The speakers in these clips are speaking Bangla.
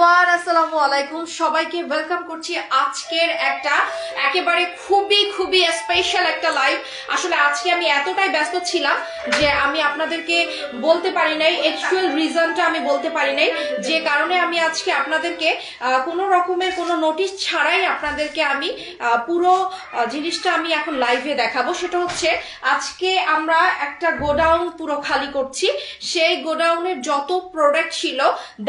এভরিওয়ান, আসসালামু আলাইকুম। সবাইকে ওয়েলকাম করছি আজকের একটা একেবারে খুবই খুবই স্পেশাল একটা লাইভ। আসলে আজকে আমি এতটাই ব্যস্ত ছিলাম যে আমি আপনাদেরকে বলতে পারি নাই, অ্যাকচুয়াল রিজনটা আমি বলতে পারি নাই, যে কারণে আমি আজকে আপনাদেরকে কোনো রকমের কোনো নোটিশ ছাড়াই আপনাদেরকে আমি পুরো জিনিসটা আমি এখন লাইভে দেখাবো। সেটা হচ্ছে আজকে আমরা একটা গোডাউন পুরো খালি করছি। সেই গোডাউনের যত প্রোডাক্ট ছিল,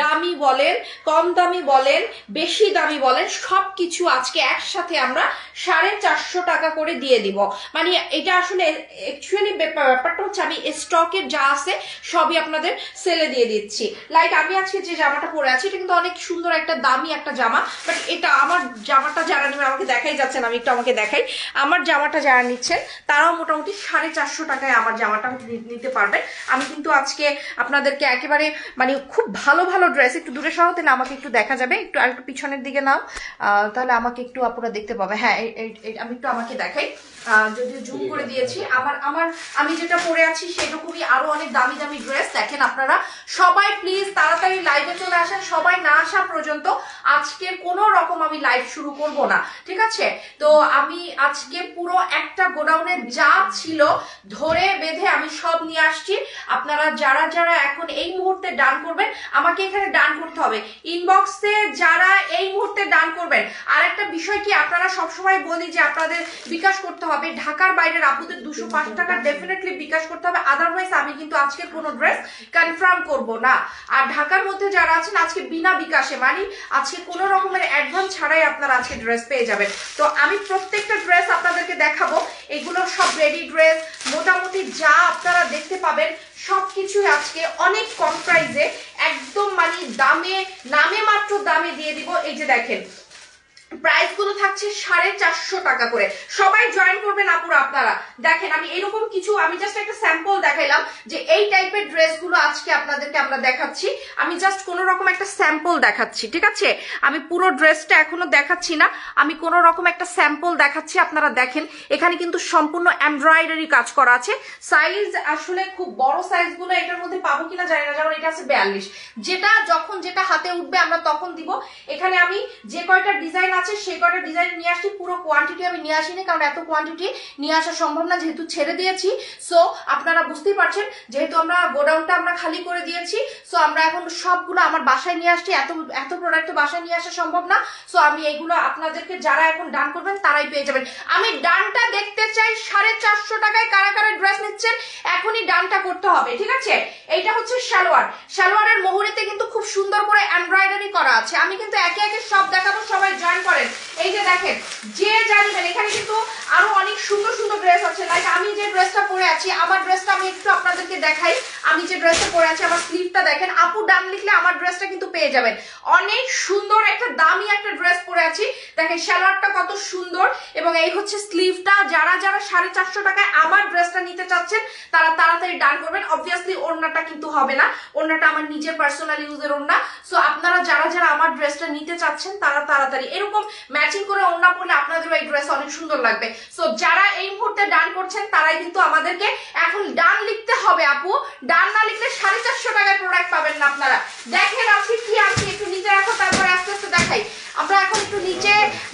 দামি বলেন, কম দামি বলেন, বেশি দামি বলেন, সবকিছু আজকে একসাথে আমরা 450 টাকা করে দিয়ে দিব। মানে এটা আসলে অ্যাকচুয়ালি ব্যাপারটা হচ্ছে আমি স্টকের যা আছে সবই আপনাদের সেলে দিয়ে দিচ্ছি। লাইক আমি আজকে যে জামাটা পরে আছি এটা কিন্তু অনেক সুন্দর একটা দামি একটা জামা, বাট এটা আমার জামাটা যারা নেবে, আমাকে দেখাই যাচ্ছেন, আমি একটু আমাকে দেখাই, আমার জামাটা যারা নিচ্ছেন তারাও মোটামুটি 450 টাকায় আমার জামাটা নিতে পারবেন। আমি কিন্তু আজকে আপনাদেরকে একেবারে মানে খুব ভালো ভালো ড্রেস, একটু দূরে সরাতে না, আমাকে একটু দেখা যাবে, একটু আর একটু পিছনের দিকে নাও, তাহলে আমাকে একটু আপুরা দেখতে পাবে। হ্যাঁ, আমি একটু আমাকে দেখাই, যদিও জুম করে দিয়েছি। আমি যেটা পরে আছি সেরকমই আরো অনেক দামি দামি ড্রেস দেখেন আপনারা। সবাই প্লিজ তাড়াতাড়ি লাইভে চলে আসেন, সবাই না আসা পর্যন্ত আজকের কোনো রকম আমি লাইভ শুরু করব না, ঠিক আছে? তো আমি আজকে পুরো একটা গোডাউনের যা ছিল ধরে বেঁধে আমি সব নিয়ে আসছি। আপনারা যারা যারা এখন এই মুহূর্তে ডান করবেন, আমাকে এখানে ডান করতে হবে, ইনবক্সে যারা এই মুহূর্তে ডান করবেন। আর একটা বিষয় কি, আপনারা সবসময় বলি যে আপনাদের বিকাশ করতে হবে, ঢাকার বাইরের আপুদের 205 টাকা ডেফিনেটলি বিকাশ করতে হবে, আদারওয়াইজ আমি কিন্তু আজকের কোনো ড্রেস কনফার্ম করব না। আর ঢাকার মধ্যে যারা আছেন আজকে বিনা বিকাশে, মানে আজকে কোনো রকমের অ্যাডভান্স ছাড়াই আপনারা আজকে ড্রেস পেয়ে যাবেন। তো আমি প্রত্যেকটা ড্রেস আপনাদেরকে দেখাবো, এগুলো সব রেডি ড্রেস, মোটামুটি যা আপনারা দেখতে পাবেন সবকিছু আজকে অনেক কম প্রাইসে, একদম মানে নামে মাত্র দামে দিয়ে দিব। এই যে দেখেন প্রাইস গুলো থাকছে 450 টাকা করে। সবাই জয়েন করবেন আপুরা। আপনারা দেখেন আমি এরকম কিছু, আমি জাস্ট একটা স্যাম্পল দেখাইলাম যে এই টাইপের ড্রেস গুলো আজকে আপনাদেরকে আমরা দেখাচ্ছি। আমি জাস্ট কোন রকম একটা স্যাম্পল দেখাচ্ছি, ঠিক আছে? আমি পুরো ড্রেসটা এখনো দেখাচ্ছি না, আমি কোন রকম একটা স্যাম্পল দেখাচ্ছি। আপনারা দেখেন এখানে কিন্তু সম্পূর্ণ এমব্রয়ডারি কাজ করা আছে। সাইজ আসলে খুব বড় সাইজ গুলো এটার মধ্যে পাবো কিনা জানি না, যেমন এটা আছে 42, যেটা যখন যেটা হাতে উঠবে আমরা তখন দিব। এখানে আমি যে কয়টা ডিজাইন আছে সেই কয়টা ডিজাইন নিয়ে আসছি, পুরো কোয়ান্টিটি আমি নিয়ে আসিনি, কারণ এত কোয়ান্টিটি নিয়ে আসা সম্ভব না, যেহেতু ছেড়ে দিয়েছি। সো আপনারা বুঝতেই পারছেন, যেহেতু আমরা গোডাউনটা আমরা খালি করে দিয়েছি, সো আমরা এখন সবগুলো আমার বাসায় নিয়ে আসছি। এত প্রোডাক্ট বাসায় নিয়ে আসা সম্ভব না। সো আমি এইগুলো আপনাদেরকে যারা এখন ডান করবেন তারাই পেয়ে যাবেন। আমি ডানটা দেখতে চাই 450 টাকায় কারা কারা ড্রেস নিচ্ছেন, এখনই ডানটা করতে হবে, ঠিক আছে? এইটা হচ্ছে সালোয়ারের মোহরিতে কিন্তু খুব সুন্দর করে এমব্রয়ডারি করা আছে। আমি কিন্তু একে একে সব দেখাবো, সবাই জয়েন করেন। এই যে দেখেন, যে জানবেন এখানে কিন্তু আরো অনেক সুন্দর সুন্দর ড্রেস আছে। লাইক আমি যে ড্রেসটা পরে আছি, আমার ড্রেসটা আমি একটু আপনাদেরকে দেখাই। আমি যে ড্রেসটা পরে আছি, আমার স্লিভটা দেখেন, আপু ডান লিখলে আমার ড্রেসটা কিন্তু পেয়ে যাবেন। অনেক সুন্দর একটা দামি একটা ড্রেস পরে আছি, দেখেন সালোয়ারটা কত সুন্দর, এবং এই হচ্ছে স্লিভটা। যারা যারা 450 টাকায় আমার ড্রেসটা নিতে চাচ্ছেন তারা তাড়াতাড়ি ডান করবেন। অবভিয়াসলি ওড়নাটা কিন্তু হবে না, ওড়নাটা আমার নিজের পার্সোনাল ইউজের ওড়না। সো আপনারা যারা যারা আমার ড্রেসটা নিতে চাচ্ছেন তারা তাড়াতাড়ি, এরকম ম্যাচিং করে ওড়না পরলে আপনাদেরও এই ড্রেস অনেক সুন্দর লাগবে। সো যারা এই মুহূর্তে ডান করছেন তারাই কিন্তু আমাদেরকে এখন ডান লিখতে হবে। আপু ডান না লিখলে 450 টাকায় প্রোডাক্ট পাবেন না। আপনারা দেখেন আজকে কি আনছি, একটু নিচে রাখো, তারপরে আস্তে আস্তে দেখাই। আমরা এখন একটু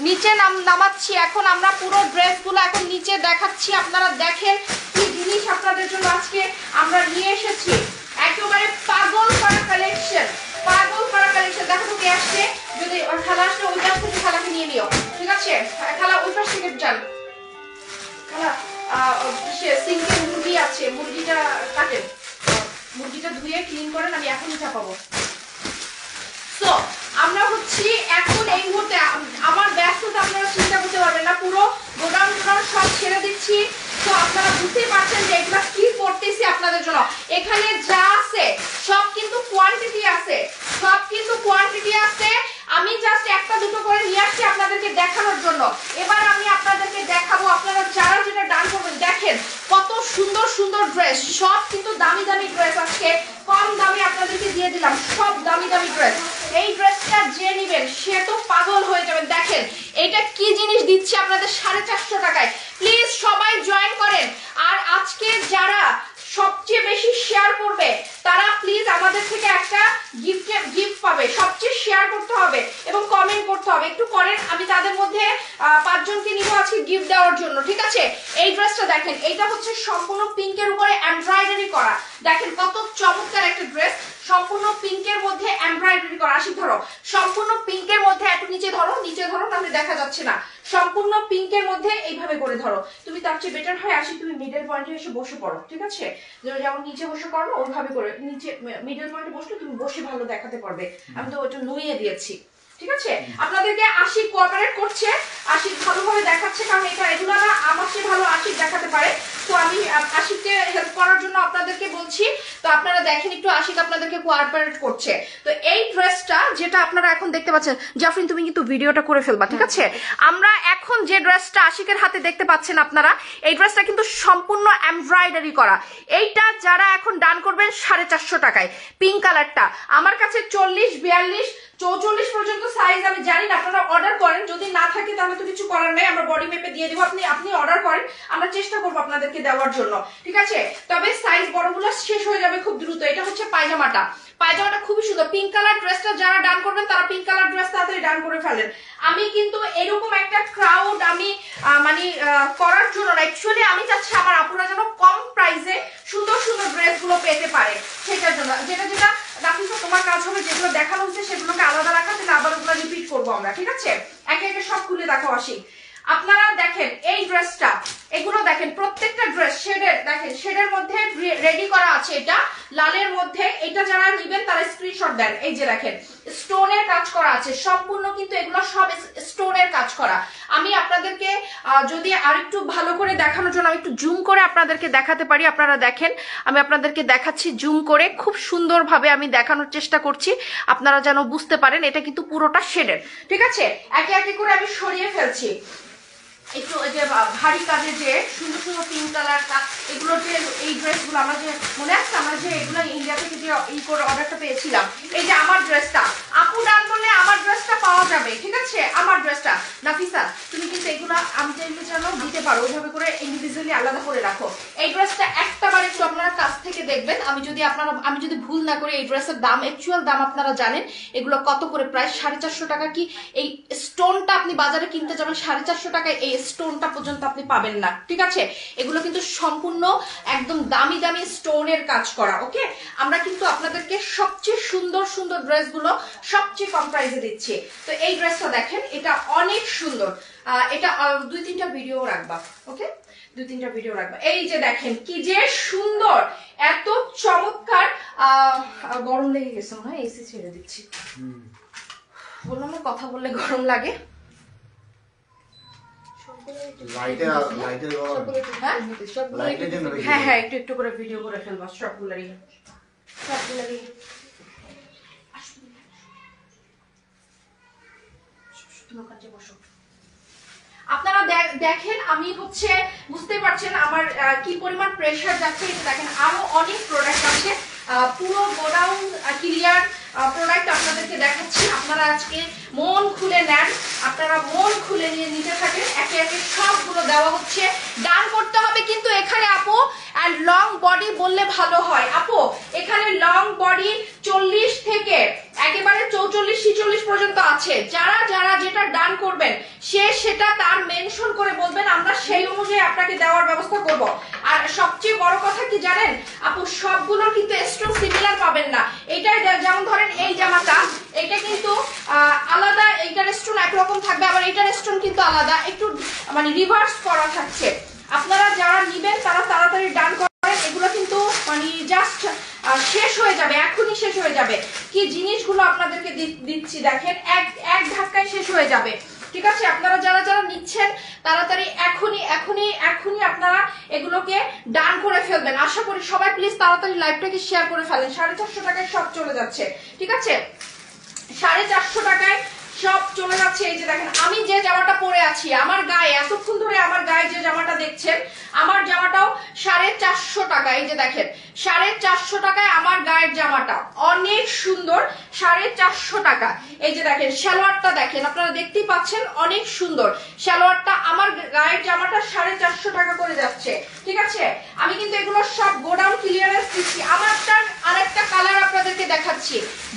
নিচে নামাচ্ছি, এখন আমরা পুরো ড্রেসগুলো এখন নিচে দেখাচ্ছি। আপনারা দেখেন কি জিনিস আপনাদের জন্য আজকে আমরা নিয়ে এসেছি, একেবারে পাগল করা কালেকশন। দেখো তো কে আসছে, যদি খালা আসলে ওই পাশ থেকে খালাকে নিয়ে নিও, ঠিক আছে? খালা ওই পাশ থেকে যান। খালা সিঙ্কে মুরগি আছে, মুরগিটা কাটেন, মুরগিটা ধুয়ে ক্লিন করেন, আমি এখনই চাপাবো। সো আমরা হচ্ছি এখন এই মুহূর্তে, আমার ব্যস্ততা আপনারা চিন্তা করতে পারবেন না, পুরো গোডাউন সব ছেড়ে দিচ্ছি। তো আপনারা বুঝতেই পারছেন যে এগুলো কি করতেছি আপনাদের জন্য। এখানে যা আছে সব কিন্তু কোয়ান্টিটি আছে, আমি জাস্ট একটা দুটো করে নিয়ে আসছি আপনাদেরকে দেখানোর জন্য। এবার আমি আপনাদেরকে দেখাবো, আপনারা যারা যেটা ডান করবেন, দেখেন কত সুন্দর সুন্দর ড্রেস, সব কিন্তু দামি দামি ড্রেস। আজকে কম দামে আপনাদেরকে দিয়ে দিলাম সব দামি দামি ড্রেস। এই ড্রেসটা যে নিবেন সে তো পাগল হয়ে যাবেন। দেখেন এটা কি জিনিস দিচ্ছি আপনাদের 450 টাকায়। প্লিজ সবাই জয়েন করেন। আর আজকে যারা সবচেয়ে বেশি শেয়ার করবে তারা প্লিজ আমাদের থেকে একটা গিফট পাবে। সবচেয়ে শেয়ার করতে হবে এবং কমেন্ট করতে হবে, একটু করেন। আমি তাদের মধ্যে 5 জনকে নিব আজকে গিফট দেওয়ার জন্য, ঠিক আছে? এই ড্রেসটা দেখেন, এইটা হচ্ছে সম্পূর্ণ পিঙ্কের উপরে এমব্রয়ডারি করা। দেখেন কত চমৎকার একটা ড্রেস, সম্পূর্ণ পিঙ্কের মধ্যে এমব্রয়ডারি করা। আশিক ধরো, সম্পূর্ণ পিঙ্কের মধ্যে একটু নিচে ধরো, নিচে ধরো, তাহলে দেখা যাচ্ছে না। সম্পূর্ণ পিঙ্কের মধ্যে এইভাবে করে ধরো। তুমি তার চেয়ে বেটার হয় আশিক তুমি মিডল পয়েন্টে এসে বসে পড়ো, ঠিক আছে? যেমন নিচে বসে করো ওইভাবে করে, নিচে মিডল পয়েন্টে বসলে তুমি বসে ভালো দেখাতে পারবে। আমি তো ওটা নুয়ে দিয়েছি, ঠিক আছে? আপনাদেরকে আশিক কোঅপারেট করছে, আশিক ভালোভাবে দেখাচ্ছে, কারণ এটা এগুলো না আমার চেয়ে ভালো আশিক দেখাতে পারে। তো আমি আশিককে হেল্প করার জন্য আপনাদেরকে বলছি। তো আপনারা দেখেন একটু, আশিক আপনাদেরকে কোঅপারেট করছে। তো এই ড্রেসটা যেটা আপনারা এখন দেখতে পাচ্ছেন, জাফরিন তুমি কিন্তু ভিডিওটা করে ফেলবা, ঠিক আছে? আমরা এখন যে ড্রেসটা আশিকের হাতে দেখতে পাচ্ছেন আপনারা, এই ড্রেসটা কিন্তু সম্পূর্ণ এমব্রয়ডারি করা। এইটা যারা এখন ডান করবেন 450 টাকায়, পিঙ্ক কালারটা। আমার কাছে 40, 42, 44 পর্যন্ত সাইজ আমি জানি না, আপনারা অর্ডার করেন। যদি না থাকে তাহলে তো কিছু করার নেই, আমরা বডি মেপে দিয়ে দেবো। আপনি অর্ডার করেন, আমরা চেষ্টা করবো আপনাদেরকে দেওয়ার জন্য, ঠিক আছে? তবে সাইজ বড়গুলো শেষ হয়ে যাবে খুব দ্রুত। এটা হচ্ছে পায়জামাটা, পায়জামাটা খুবই সুন্দর। পিঙ্ক কালার ড্রেসটা যারা ডান করবেন তারা পিঙ্ক কালার ড্রেস তাড়াতাড়ি ডান করে ফেলেন। আমি কিন্তু এরকম একটা ক্রাউড আমি করার জন্য না, অ্যাকচুয়ালি আমি চাচ্ছি আমার আপুরা যেন কম প্রাইসে সুন্দর সুন্দর ড্রেসগুলো পেতে পারে, সেটার জন্য। যেটা রাফিসা তোমার কাজ হবে, যেগুলো দেখানো হচ্ছে সেগুলোকে আলাদা রাখা, তাহলে আবার ওগুলো রিপিট করবো আমরা, ঠিক আছে? একে একে সব খুলে দেখো আসি। আপনারা দেখেন এই ড্রেসটা, এগুলো দেখেন প্রত্যেকটা ড্রেস শেডের, দেখেন শেডের মধ্যে রেডি করা আছে। এটা লালের মধ্যে, এটা যারা নেবেন তারা স্ক্রিনশট দেন। এই যে দেখেন স্টোনের কাজ করা আছে সম্পূর্ণ, কিন্তু এগুলো সব স্টোনের কাজ করা। আমি আপনাদেরকে যদি আরেকটু ভালো করে দেখানোর জন্য আমি একটু জুম করে আপনাদেরকে দেখাতে পারি, আপনারা দেখেন। আমি আপনাদেরকে দেখাচ্ছি জুম করে, খুব সুন্দরভাবে আমি দেখানোর চেষ্টা করছি, আপনারা যেন বুঝতে পারেন। এটা কিন্তু পুরোটা শেডের, ঠিক আছে? একে একে করে আমি সরিয়ে ফেলছি। একটু ওই যে ভারী কাজে যে সুন্দর সুন্দর পিঙ্ক কালার, এগুলো যে এই ড্রেসগুলো আমরা যে মনে আছে, আমরা যে এগুলো ইন্ডিয়া থেকে যে ই করে অর্ডারটা পেয়েছিলাম, এই যে আমার ড্রেসটা আপু ডান করলে আমার ড্রেসটা পাওয়া যাবে, ঠিক আছে? আমার ড্রেসটা নাফিসা তুমি কিন্তু এগুলো আমি চাইলে যেন দিতে পারো, ওইভাবে করে ইন্ডিভিজুয়ালি আলাদা করে রাখো। এই ড্রেসটা একটাবার একটু আপনারা কাছ থেকে দেখবেন। আমি যদি ভুল না করি, এই ড্রেসের দাম, অ্যাকচুয়াল দাম আপনারা জানেন এগুলো কত করে, প্রায় 450 টাকা। কি এই স্টোনটা আপনি বাজারে কিনতে যাবেন 450 টাকায়, এই স্টোনটা পর্যন্ত আপনি পাবেন না, ঠিক আছে? এগুলো কিন্তু সম্পূর্ণ একদম দামি দামি স্টোনের কাজ করা। ওকে, আমরা কিন্তু আপনাদেরকে সবচেয়ে সুন্দর সুন্দর ড্রেসগুলো সবচেয়ে কম প্রাইসে দিচ্ছি। তো এই ড্রেসটা দেখেন, এটা অনেক সুন্দর। এটা 2-3টা ভিডিও রাখবা, ওকে? 2-3টা ভিডিও রাখবা। এই যে দেখেন কি যে সুন্দর, এত চমৎকার। গরম লেগে গেছে মনে হয়, এসি ছেড়ে দিচ্ছি। বললাম না কথা বললে গরম লাগে। হ্যাঁ হ্যাঁ, একটু একটু করে ভিডিও করে ফেলবা সবগুলোরই। আপনারা দেখেন, আমি হচ্ছে বুঝতে পারছেন আমার কি পরিমাণ প্রেসার যাচ্ছে। দেখেন আরো অনেক প্রোডাক্ট আছে, পুরো গোডাউন ক্লিয়ার প্রোডাক্ট আপনাদেরকে দেখাচ্ছি। আপনারা আজকে মন খুলে নেন, আপনারা মন খুলে নিয়ে নিতে থাকেন। একে একে সবগুলো দেওয়া হচ্ছে। ডান করতে হবে কিন্তু এখানে আপু, আর লং বডি বললে ভালো হয় আপু। এখানে লং বডি 40 থেকে একেবারে 44-46 পর্যন্ত আছে। যারা যারা যেটা ডান করবেন সেটা তার মেনশন করে বলবেন, আমরা সেই অনুযায়ী আপনাকে দেওয়ার ব্যবস্থা করব। আর সবচেয়ে বড় কথা কি জানেন আপু, সবগুলো কিন্তু স্টোন সিমিলার পাবেন না। এটাই যেমন ধরেন এই জামাটা, এটা কিন্তু আলাদা, এইটার স্টোন একরকম থাকবে, আবার এইটার স্টোন কিন্তু আলাদা, একটু মানে রিভার্স করা থাকছে। আপনারা যারা নিবেন তারা তাড়াতাড়ি ডান করেন, এগুলো কিন্তু মানে জাস্ট শেষ হয়ে যাবে, এখনই শেষ হয়ে যাবে। কি জিনিসগুলো আপনাদেরকে দিচ্ছি দেখেন, এক ধাক্কায় শেষ হয়ে যাবে, ঠিক আছে? আপনারা যারা যারা নিচ্ছেন তাড়াতাড়ি এখনই আপনারা এগুলোকে ডান করে ফেলবেন। আশা করি সবাই প্লিজ তাড়াতাড়ি লাইভটাকে শেয়ার করে ফেলেন। 450 টাকায় সব চলে যাচ্ছে, ঠিক আছে? 450 টাকায় সব চলে যাচ্ছে। এই যে দেখেন আমি যে জামাটা পরে আছি, আমার গায়ে এতক্ষণ ধরে আমার গায়ে যে জামাটা দেখছেন, আমার জামাটাও 450 টাকা। এই যে দেখেন 450 টাকায় আমার গায়ের জামাটা অনেক সুন্দর, 450 টাকা। এই যে দেখেন সালোয়ারটা দেখেন, আপনারা দেখতেই পাচ্ছেন অনেক সুন্দর সালোয়ারটা। আমার গায়ের জামাটা 450 টাকা করে যাচ্ছে, ঠিক আছে? আমি কিন্তু এগুলো সব গোডাউন ক্লিয়ারেন্স দিচ্ছি। আমারটার আরেকটা আরেকটা কালার আপনাদেরকে দেখাচ্ছি,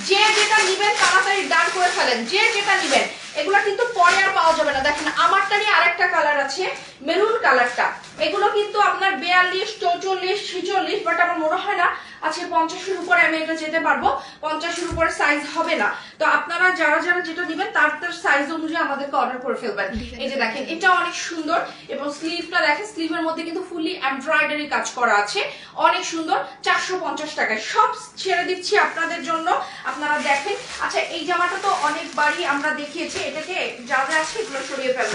যে যেটা নিবেন তাড়াতাড়ি ডান করে ফেলেন, যে যেটা নিবেন। এগুলো কিন্তু পরে আর পাওয়া যাবে না। দেখেন আমারটারই আরেকটা কালার আছে, মেরুন কালারটা। এগুলো কিন্তু আপনার 42, 44, 46, বাট আমার মনে হয় না আজকে 50-এর উপরে আমি এটা যেতে পারবো, 50-এর উপরে সাইজ হবে না। তো আপনারা যারা যারা যেটা নিবেন তার তার সাইজ অনুযায়ী আমাদেরকে অর্ডার করে ফেলবেন। এই যে দেখেন এটা অনেক সুন্দর, এবং স্লিভটা দেখেন, স্লিভের মধ্যে কিন্তু ফুলি এমব্রয়ডারি কাজ করা আছে, অনেক সুন্দর। 450 টাকায় সব ছেড়ে দিচ্ছি আপনাদের জন্য, আপনারা দেখেন। আচ্ছা এই জামাটা তো অনেকবারই আমরা দেখিয়েছি, এটাকে যা যা আছে এগুলো সরিয়ে ফেলবো,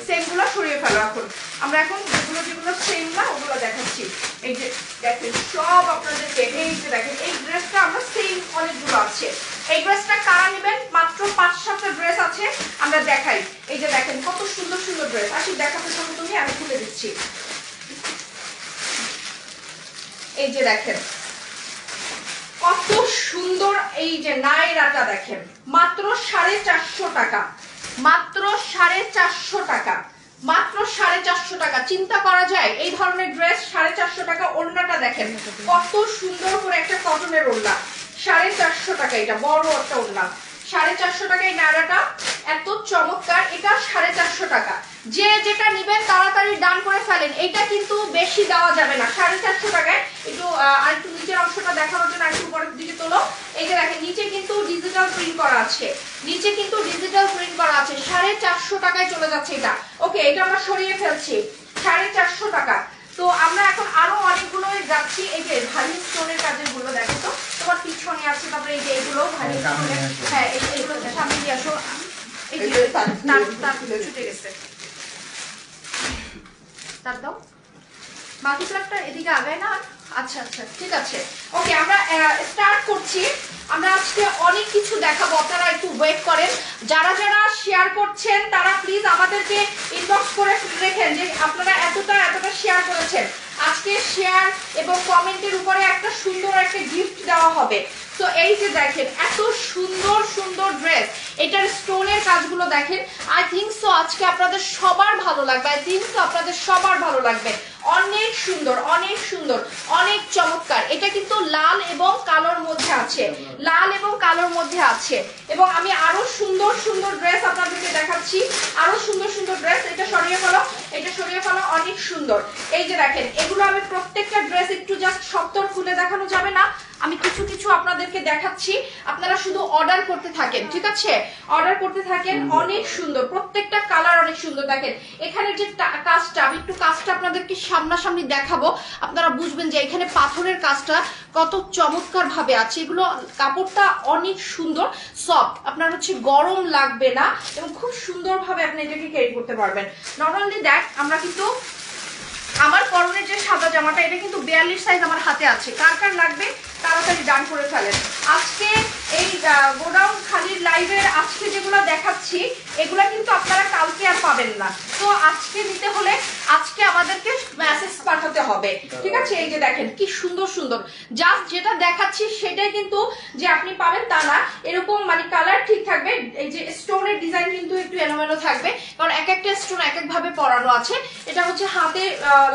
সেম গুলো সরিয়ে ফেলো। এখন আমরা এখন যেগুলো সেম না ওগুলো দেখাচ্ছি। এই যে দেখেন সব আপনাদেরকে, এই যে দেখেন এই ড্রেসটা আমরা সেম অনেকগুলো আছে। এই ড্রেসটা কারা নেবেন, মাত্র 5-7টা ড্রেস আছে, আমরা দেখাই। এই যে দেখেন কত সুন্দর সুন্দর ড্রেস। আসি দেখাতে থাকো তুমি, আমি খুলে দিচ্ছি। এই যে দেখেন কত সুন্দর, এই যে নায়রাটা দেখেন, মাত্র 450 টাকা, মাত্র 450 টাকা, মাত্র 450 টাকা। চিন্তা করা যায় এই ধরনের ড্রেস 450 টাকা। ওড়নাটা দেখেন কত সুন্দর করে একটা কটনের ওড়না, 450 টাকা। এটা বড় একটা ওড়না, 450 টাকা। এই নায়রাটা এত চমৎকার, এটা 450 টাকা। যে যেটা নিবেন তাড়াতাড়ি ডান করে ফেলেন, এটা কিন্তু বেশি দেওয়া যাবে না। 450 টাকায় একটু আরেকটু নিচের অংশটা দেখানোর জন্য একটু উপরের দিকে তোলো। এই যে দেখেন নিচে কিন্তু ডিজিটাল প্রিন্ট করা আছে, নিচে কিন্তু ডিজিটাল প্রিন্ট করা আছে। 450 টাকায় চলে যাচ্ছে এটা। ওকে এটা আমরা সরিয়ে ফেলছি, 450 টাকা। তো আমরা এখন আরো অনেকগুলো যাচ্ছি। এই যে ভারী স্টোনের কাজের গুলো দেখো তো, তোমার পিছনে আছে, তারপরে এই যে এগুলো ভারী স্টোনের, হ্যাঁ এইগুলো সামনে দিয়ে আসো। এই যে তার ছুটে গেছে, তার দাও মাল্টিপ্লাকটা এদিকে আগায় না। আচ্ছা আচ্ছা ঠিক আছে, ওকে আমরা স্টার্ট করছি। আমরা আজকে অনেক কিছু দেখাবো, আপনারা একটু ওয়েট করেন। যারা যারা শেয়ার করছেন তারা প্লিজ আমাদেরকে ইনবক্স করে রেখেন যে আপনারা এতটা এতটা শেয়ার করেছেন। আজকে শেয়ার এবং কমেন্টের উপরে একটা সুন্দর একটা গিফট দেওয়া হবে। তো এই যে দেখেন এত সুন্দর সুন্দর ড্রেস, এটার স্টোনের কাজগুলো দেখেন। আই থিংক সো আজকে আপনাদের সবার ভালো লাগবে, আই থিংক সো আপনাদের সবার ভালো লাগবে। অনেক সুন্দর, অনেক সুন্দর, অনেক চমৎকার। এটা কিন্তু লাল এবং কালোর মধ্যে আছে, লাল এবং কালোর মধ্যে আছে। এবং আমি আরো সুন্দর সুন্দর ড্রেস আপনাদেরকে দেখাচ্ছি, আরো সুন্দর সুন্দর ড্রেস। এটা সরিয়ে ফেলো, এটা সরিয়ে ফেলো, অনেক সুন্দর। এই যে দেখেন এগুলো আমি প্রত্যেকটা ড্রেস একটু জাস্ট সত্তর খুলে দেখানো যাবে না, আমি কিছু কিছু আপনাদেরকে দেখাচ্ছি, আপনারা শুধু অর্ডার করতে থাকেন, ঠিক আছে? অর্ডার করতে থাকেন। অনেক সুন্দর, প্রত্যেকটা কালার অনেক সুন্দর। দেখেন এখানে যে কাজটা, আমি একটু কাজটা আপনাদেরকে সামনাসামনি দেখাবো, আপনারা বুঝবেন যে এখানে পাথরের কাজটা কত চমৎকার ভাবে আছে। এগুলো কাপড়টা অনেক সুন্দর, সফট, আপনার হচ্ছে গরম লাগবে না, এবং খুব সুন্দর ভাবে আপনি এটাকে ক্যারি করতে পারবেন। নট অনলি দ্যাট, আমরা কিন্তু আমার পরনের যে সাদা জামাটা, এটা কিন্তু 42 সাইজ আমার হাতে আছে। কার কার লাগবে তাড়াতাড়ি ডান করে ফেলেন। আজকে এই গোডাউন খালির লাইভের আজকে যেগুলো দেখাচ্ছি এগুলা কিন্তু আপনারা কালকে আর পাবেন না। তো আজকে নিতে হলে আজকে আমাদেরকে মেসেজ পাঠাতে হবে, ঠিক আছে? এই যে দেখেন কি সুন্দর সুন্দর, জাস্ট যেটা দেখাচ্ছি সেটাই কিন্তু যে আপনি পাবেন তা না, এরকম মানে কালার ঠিক থাকবে। এই যে স্টোনের ডিজাইন কিন্তু একটু এলোমেলো থাকবে, কারণ এক একটা স্টোন এক এক ভাবে পরানো আছে। এটা হচ্ছে হাতে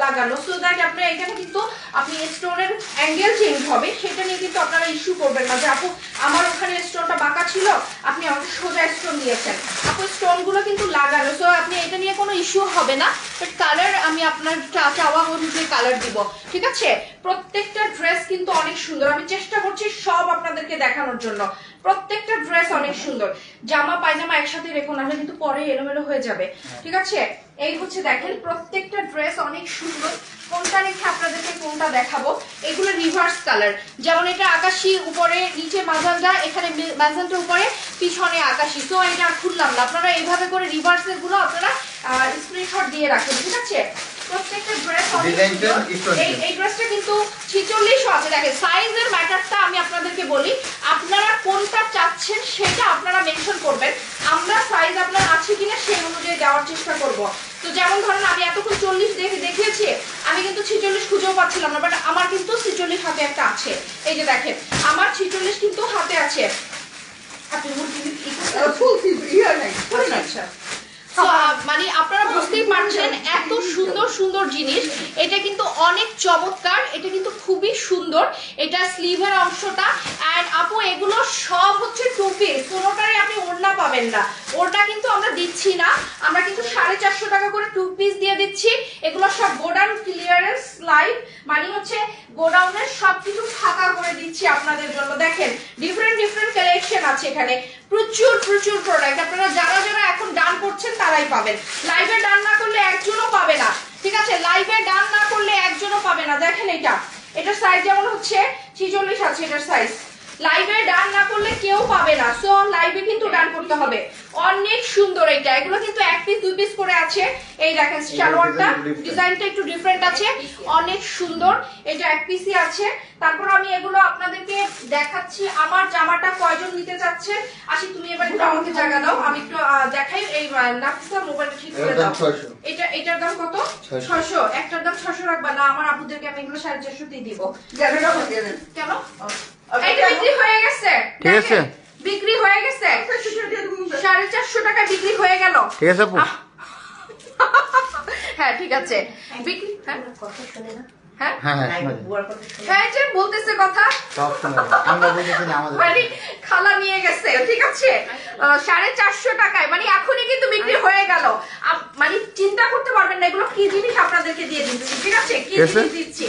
লাগানো, সো দ্যাট আপনার এখানে কিন্তু আপনি স্টোনের অ্যাঙ্গেল চেঞ্জ হবে, সেটা নিয়ে কিন্তু আপনারা ইস্যু করবেন না যে আপু আমার ওখানে স্টোনটা বাঁকা ছিল, আপনি আমাকে সোজা স্টোন দিয়েছেন। আপু স্টোন গুলো কিন্তু লাগানো, সো আপনি এটা নিয়ে কোনো ইস্যু হবে না। বাট কালার আমি আপনার চাওয়া অনুযায়ী কালার দিব, ঠিক আছে? প্রত্যেকটা ড্রেস কিন্তু অনেক সুন্দর, আমি চেষ্টা করছি সব আপনাদেরকে দেখানোর জন্য। প্রত্যেকটা ড্রেস অনেক সুন্দর। জামা পায়জামা একসাথে রেখো, নাহলে কিন্তু পরে এলোমেলো হয়ে যাবে, ঠিক আছে? এই হচ্ছে দেখেন প্রত্যেকটা ড্রেস অনেক সুন্দর। কোনটা রেখে আপনাদেরকে কোনটা দেখাবো। এগুলো রিভার্স কালার, যেমন এটা আকাশি, উপরে নিচে মাজান্ডা, এখানে মাজান্ডা উপরে, পিছনে আকাশি। তো এটা খুললাম না, আপনারা এইভাবে করে রিভার্সের গুলো আপনারা স্ক্রিনশট দিয়ে রাখেন, ঠিক আছে? প্রত্যেকটা ড্রেস এই ড্রেসটা কিন্তু 46ও আছে। দেখেন সাইজের ম্যাটারটা আমি আপনাদেরকে বলি, আপনারা কোনটা চাচ্ছেন সেটা আপনারা মেনশন করবেন, আমরা সাইজ আপনার আছে কিনা সেই অনুযায়ী দেওয়ার চেষ্টা করব। তো যেমন ধরেন আমি এতক্ষণ 40 দেখিয়েছি, আমি কিন্তু 46 খুঁজেও পাচ্ছিলাম না, বাট আমার কিন্তু 46 হাতে একটা আছে। এই যে দেখেন আমার 46 কিন্তু হাতে আছে। আপনি আচ্ছা মানে আপনারা বুঝতেই পারছেন এত সুন্দর সুন্দর জিনিস। এটা কিন্তু অনেক চমৎকার, এটা কিন্তু খুবই সুন্দর। এটা স্লিভের অংশটা। এন্ড আপু এগুলো সব হচ্ছে টু পিস, কোনোটারই আপনি ওড়না পাবেন না। ওড়না কিন্তু আমরা দিচ্ছি না, আমরা কিন্তু 450 টাকা করে টু পিস দিয়ে দিচ্ছি। এগুলো সব গোডাউন ক্লিয়ারেন্স লাইভ, মানে হচ্ছে গোডাউনের সবকিছু ফাঁকা করে দিচ্ছি আপনাদের জন্য। দেখেন ডিফারেন্ট ডিফারেন্ট কালেকশন আছে এখানে, প্রচুর প্রচুর প্রোডাক্ট। আপনারা যারা যারা এখন ডান করছেন তারাই পাবেন, লাইভে ডান না করলে একজনও পাবে না। ঠিক আছে, লাইভে ডান না করলে একজনও পাবে না। দেখেন এটার সাইজ যেমন হচ্ছে 46 আছে এটার সাইজ, লাইভে ডান না করলে কেউ পাবে না। সো লাইভে কিন্তু ডান করতে হবে। অনেক সুন্দর এটা, এগুলো কিন্তু এক পিস দুই পিস করে আছে। এই দেখেন সালোয়ারটা ডিজাইনটা একটু ডিফারেন্ট আছে, অনেক সুন্দর। এটা এক পিসই আছে। তারপর আমি এগুলো আপনাদেরকে দেখাচ্ছি। আমার জামাটা কয়জন নিতে চাচ্ছে? আসি তুমি এবার একটু আমাকে জায়গা দাও, আমি একটু দেখাই। এই নাফিসা মোবাইলটা ঠিক করে দাও। এটার দাম কত? 600। একটার দাম 600 রাখবা না? আমার আপুদেরকে আমি এগুলো 450 দিয়ে দিব। কেন? এটা বিক্রি হয়ে গেছে, ঠিক আছে বিক্রি হয়ে গেছে, 450 টাকা বিক্রি হয়ে গেল। ঠিক আছে আপু, হ্যাঁ ঠিক আছে বিক্রি। হ্যাঁ কথা শুনে না, হ্যাঁ হ্যাঁ যে বলতেছে কথা মানে খালা নিয়ে গেছে। ঠিক আছে 450 টাকায়, মানে এখনই কিন্তু বিক্রি হয়ে গেল। মানে চিন্তা করতে পারবেন না এগুলো কি জিনিস আপনাদেরকে দিয়ে দিচ্ছি। ঠিক আছে কি জিনিস দিচ্ছি?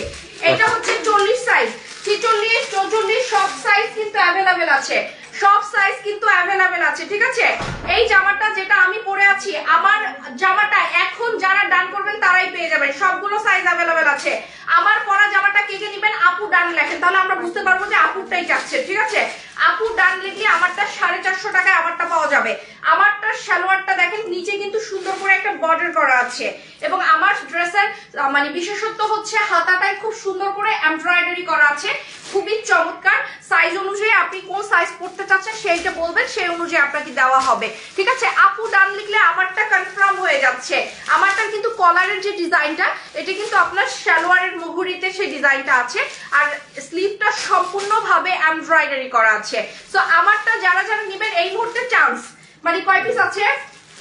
এটা হচ্ছে 40 সাইজ, 46 44 সব সাইজ কিন্তু অ্যাভেলেবেল আছে, সব সাইজ কিন্তু অ্যাভেলেবেল আছে। ঠিক আছে, এই জামাটা যেটা আমি পরে আছি, আমার জামাটা এখন যারা ডান করবেন তারাই পেয়ে যাবেন, সবগুলো সাইজ অ্যাভেলেবেল আছে। আমার পরা জামাটা কে কে নেবেন আপু ডান লেখেন, তাহলে আমরা বুঝতে পারবো যে আপুরটাই যাচ্ছে। ঠিক আছে, আপু ডান লিখলে আমারটা 450 টাকায় আমারটা পাওয়া যাবে। আমারটা সালোয়ারটা দেখেন নিচে কিন্তু সুন্দর করে একটা বর্ডার করা আছে, এবং আমার ড্রেসের মানে বিশেষত্ব হচ্ছে হাতাটায় খুব সুন্দর করে এমব্রয়ডারি করা আছে, খুবই চমৎকার। সাইজ অনুযায়ী আপনি কোন সাইজ পড়তে চাচ্ছেন সেইটা বলবেন, সেই অনুযায়ী আপনাকে দেওয়া হবে। ঠিক আছে, আপু ডান লিখলে আমারটা কনফার্ম হয়ে যাচ্ছে। আমারটা কিন্তু কলারের যে ডিজাইনটা, এটা কিন্তু আপনার সালোয়ারের মুহুরিতে সেই ডিজাইনটা আছে, আর স্লিভটা সম্পূর্ণভাবে এমব্রয়ডারি করা আছে। সো আমারটা যারা যারা নেবেন এই মুহূর্তে চান্স, মানে কয় পিস আছে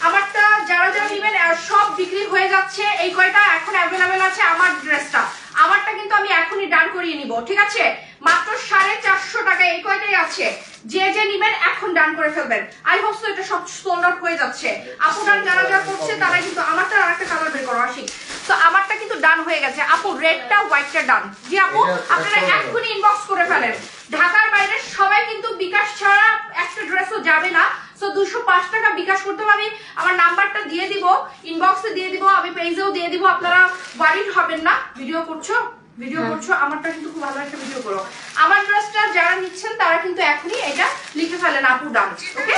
আমারটা, যারা যারা নেবেন সব বিক্রি হয়ে যাচ্ছে। এই কয়টা এখন অ্যাভেলেবেল আছে আমার ড্রেসটা, আমারটা কিন্তু আমি এখনই ডান করিয়ে নিব। ঠিক আছে, মাত্র 450 টাকা এই কয়টাই আছে। যে যে নিবেন এখন ডান করে ফেলবেন। আই হোপ সো এটা সব সোল্ড আউট হয়ে যাচ্ছে। আপু ডান যারা যারা করছে তারা কিন্তু, আমারটা আরেকটা কালার বের করো আসি। তো আমারটা কিন্তু ডান হয়ে গেছে আপু, রেডটা হোয়াইটটা ডান। জি আপু আপনারা এখনই ইনবক্স করে ফেলেন। ঢাকার বাইরে সবাই কিন্তু বিকাশ ছাড়া একটা ড্রেসও যাবে না। সো 205 টাকা বিকাশ করতে পারি, আমার নাম্বারটা দিয়ে দিব, ইনবক্সে দিয়ে দিব, আমি পেজেও দিয়ে দিব। আপনারা ওয়ারিড হবেন না। ভিডিও করছো আমারটা কিন্তু খুব ভালো একটা ভিডিও করো। আমার ড্রেসটা যারা নিচ্ছেন তারা কিন্তু এখনই এটা লিখে ফেলেন আপু ডান। ওকে,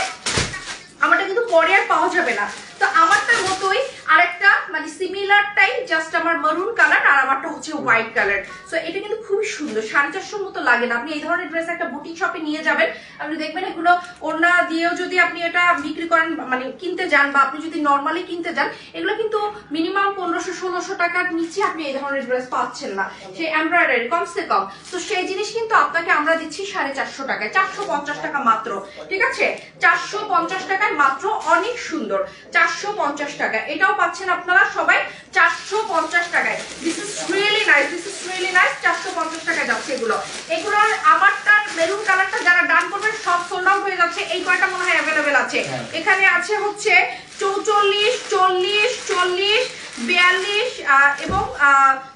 আমারটা কিন্তু পরে আর পাওয়া যাবে না। তো আমারটার মতোই আরেকটা মানে সিমিলারটাই, জাস্ট আমার মারুন কালার আর আমারটা হচ্ছে হোয়াইট কালার। সো এটা কিন্তু খুবই সুন্দর, 450 মতো লাগে না। আপনি এই ধরনের ড্রেস একটা বুটিক শপে নিয়ে যাবেন, আপনি দেখবেন এগুলো ওড়না দিয়েও যদি আপনি এটা বিক্রি করেন, মানে কিনতে যান, বা আপনি যদি নর্মালি কিনতে যান, এগুলো কিন্তু মিনিমাম 1500-1600 টাকার নিচে আপনি এই ধরনের ড্রেস পাচ্ছেন না, সেই এমব্রয়ডারি কমসে কম। তো সেই জিনিস কিন্তু আপনাকে আমরা দিচ্ছি 450 টাকায়, 450 টাকা মাত্র। ঠিক আছে, 450 টাকায় মাত্র, অনেক সুন্দর। 450 টাকা এটাও পাচ্ছেন আপনারা সবাই 450 টাকায়। This is really nice, this is really nice. 450 টাকায় যাচ্ছে এগুলোর আমারটা মেরুন কালারটা যারা ডান করবেন সব সোল্ড আউট হয়ে যাচ্ছে। এই কয়টা মনে হয় অ্যাভেলেবেল আছে। এখানে আছে হচ্ছে 44 40 40 42 এবং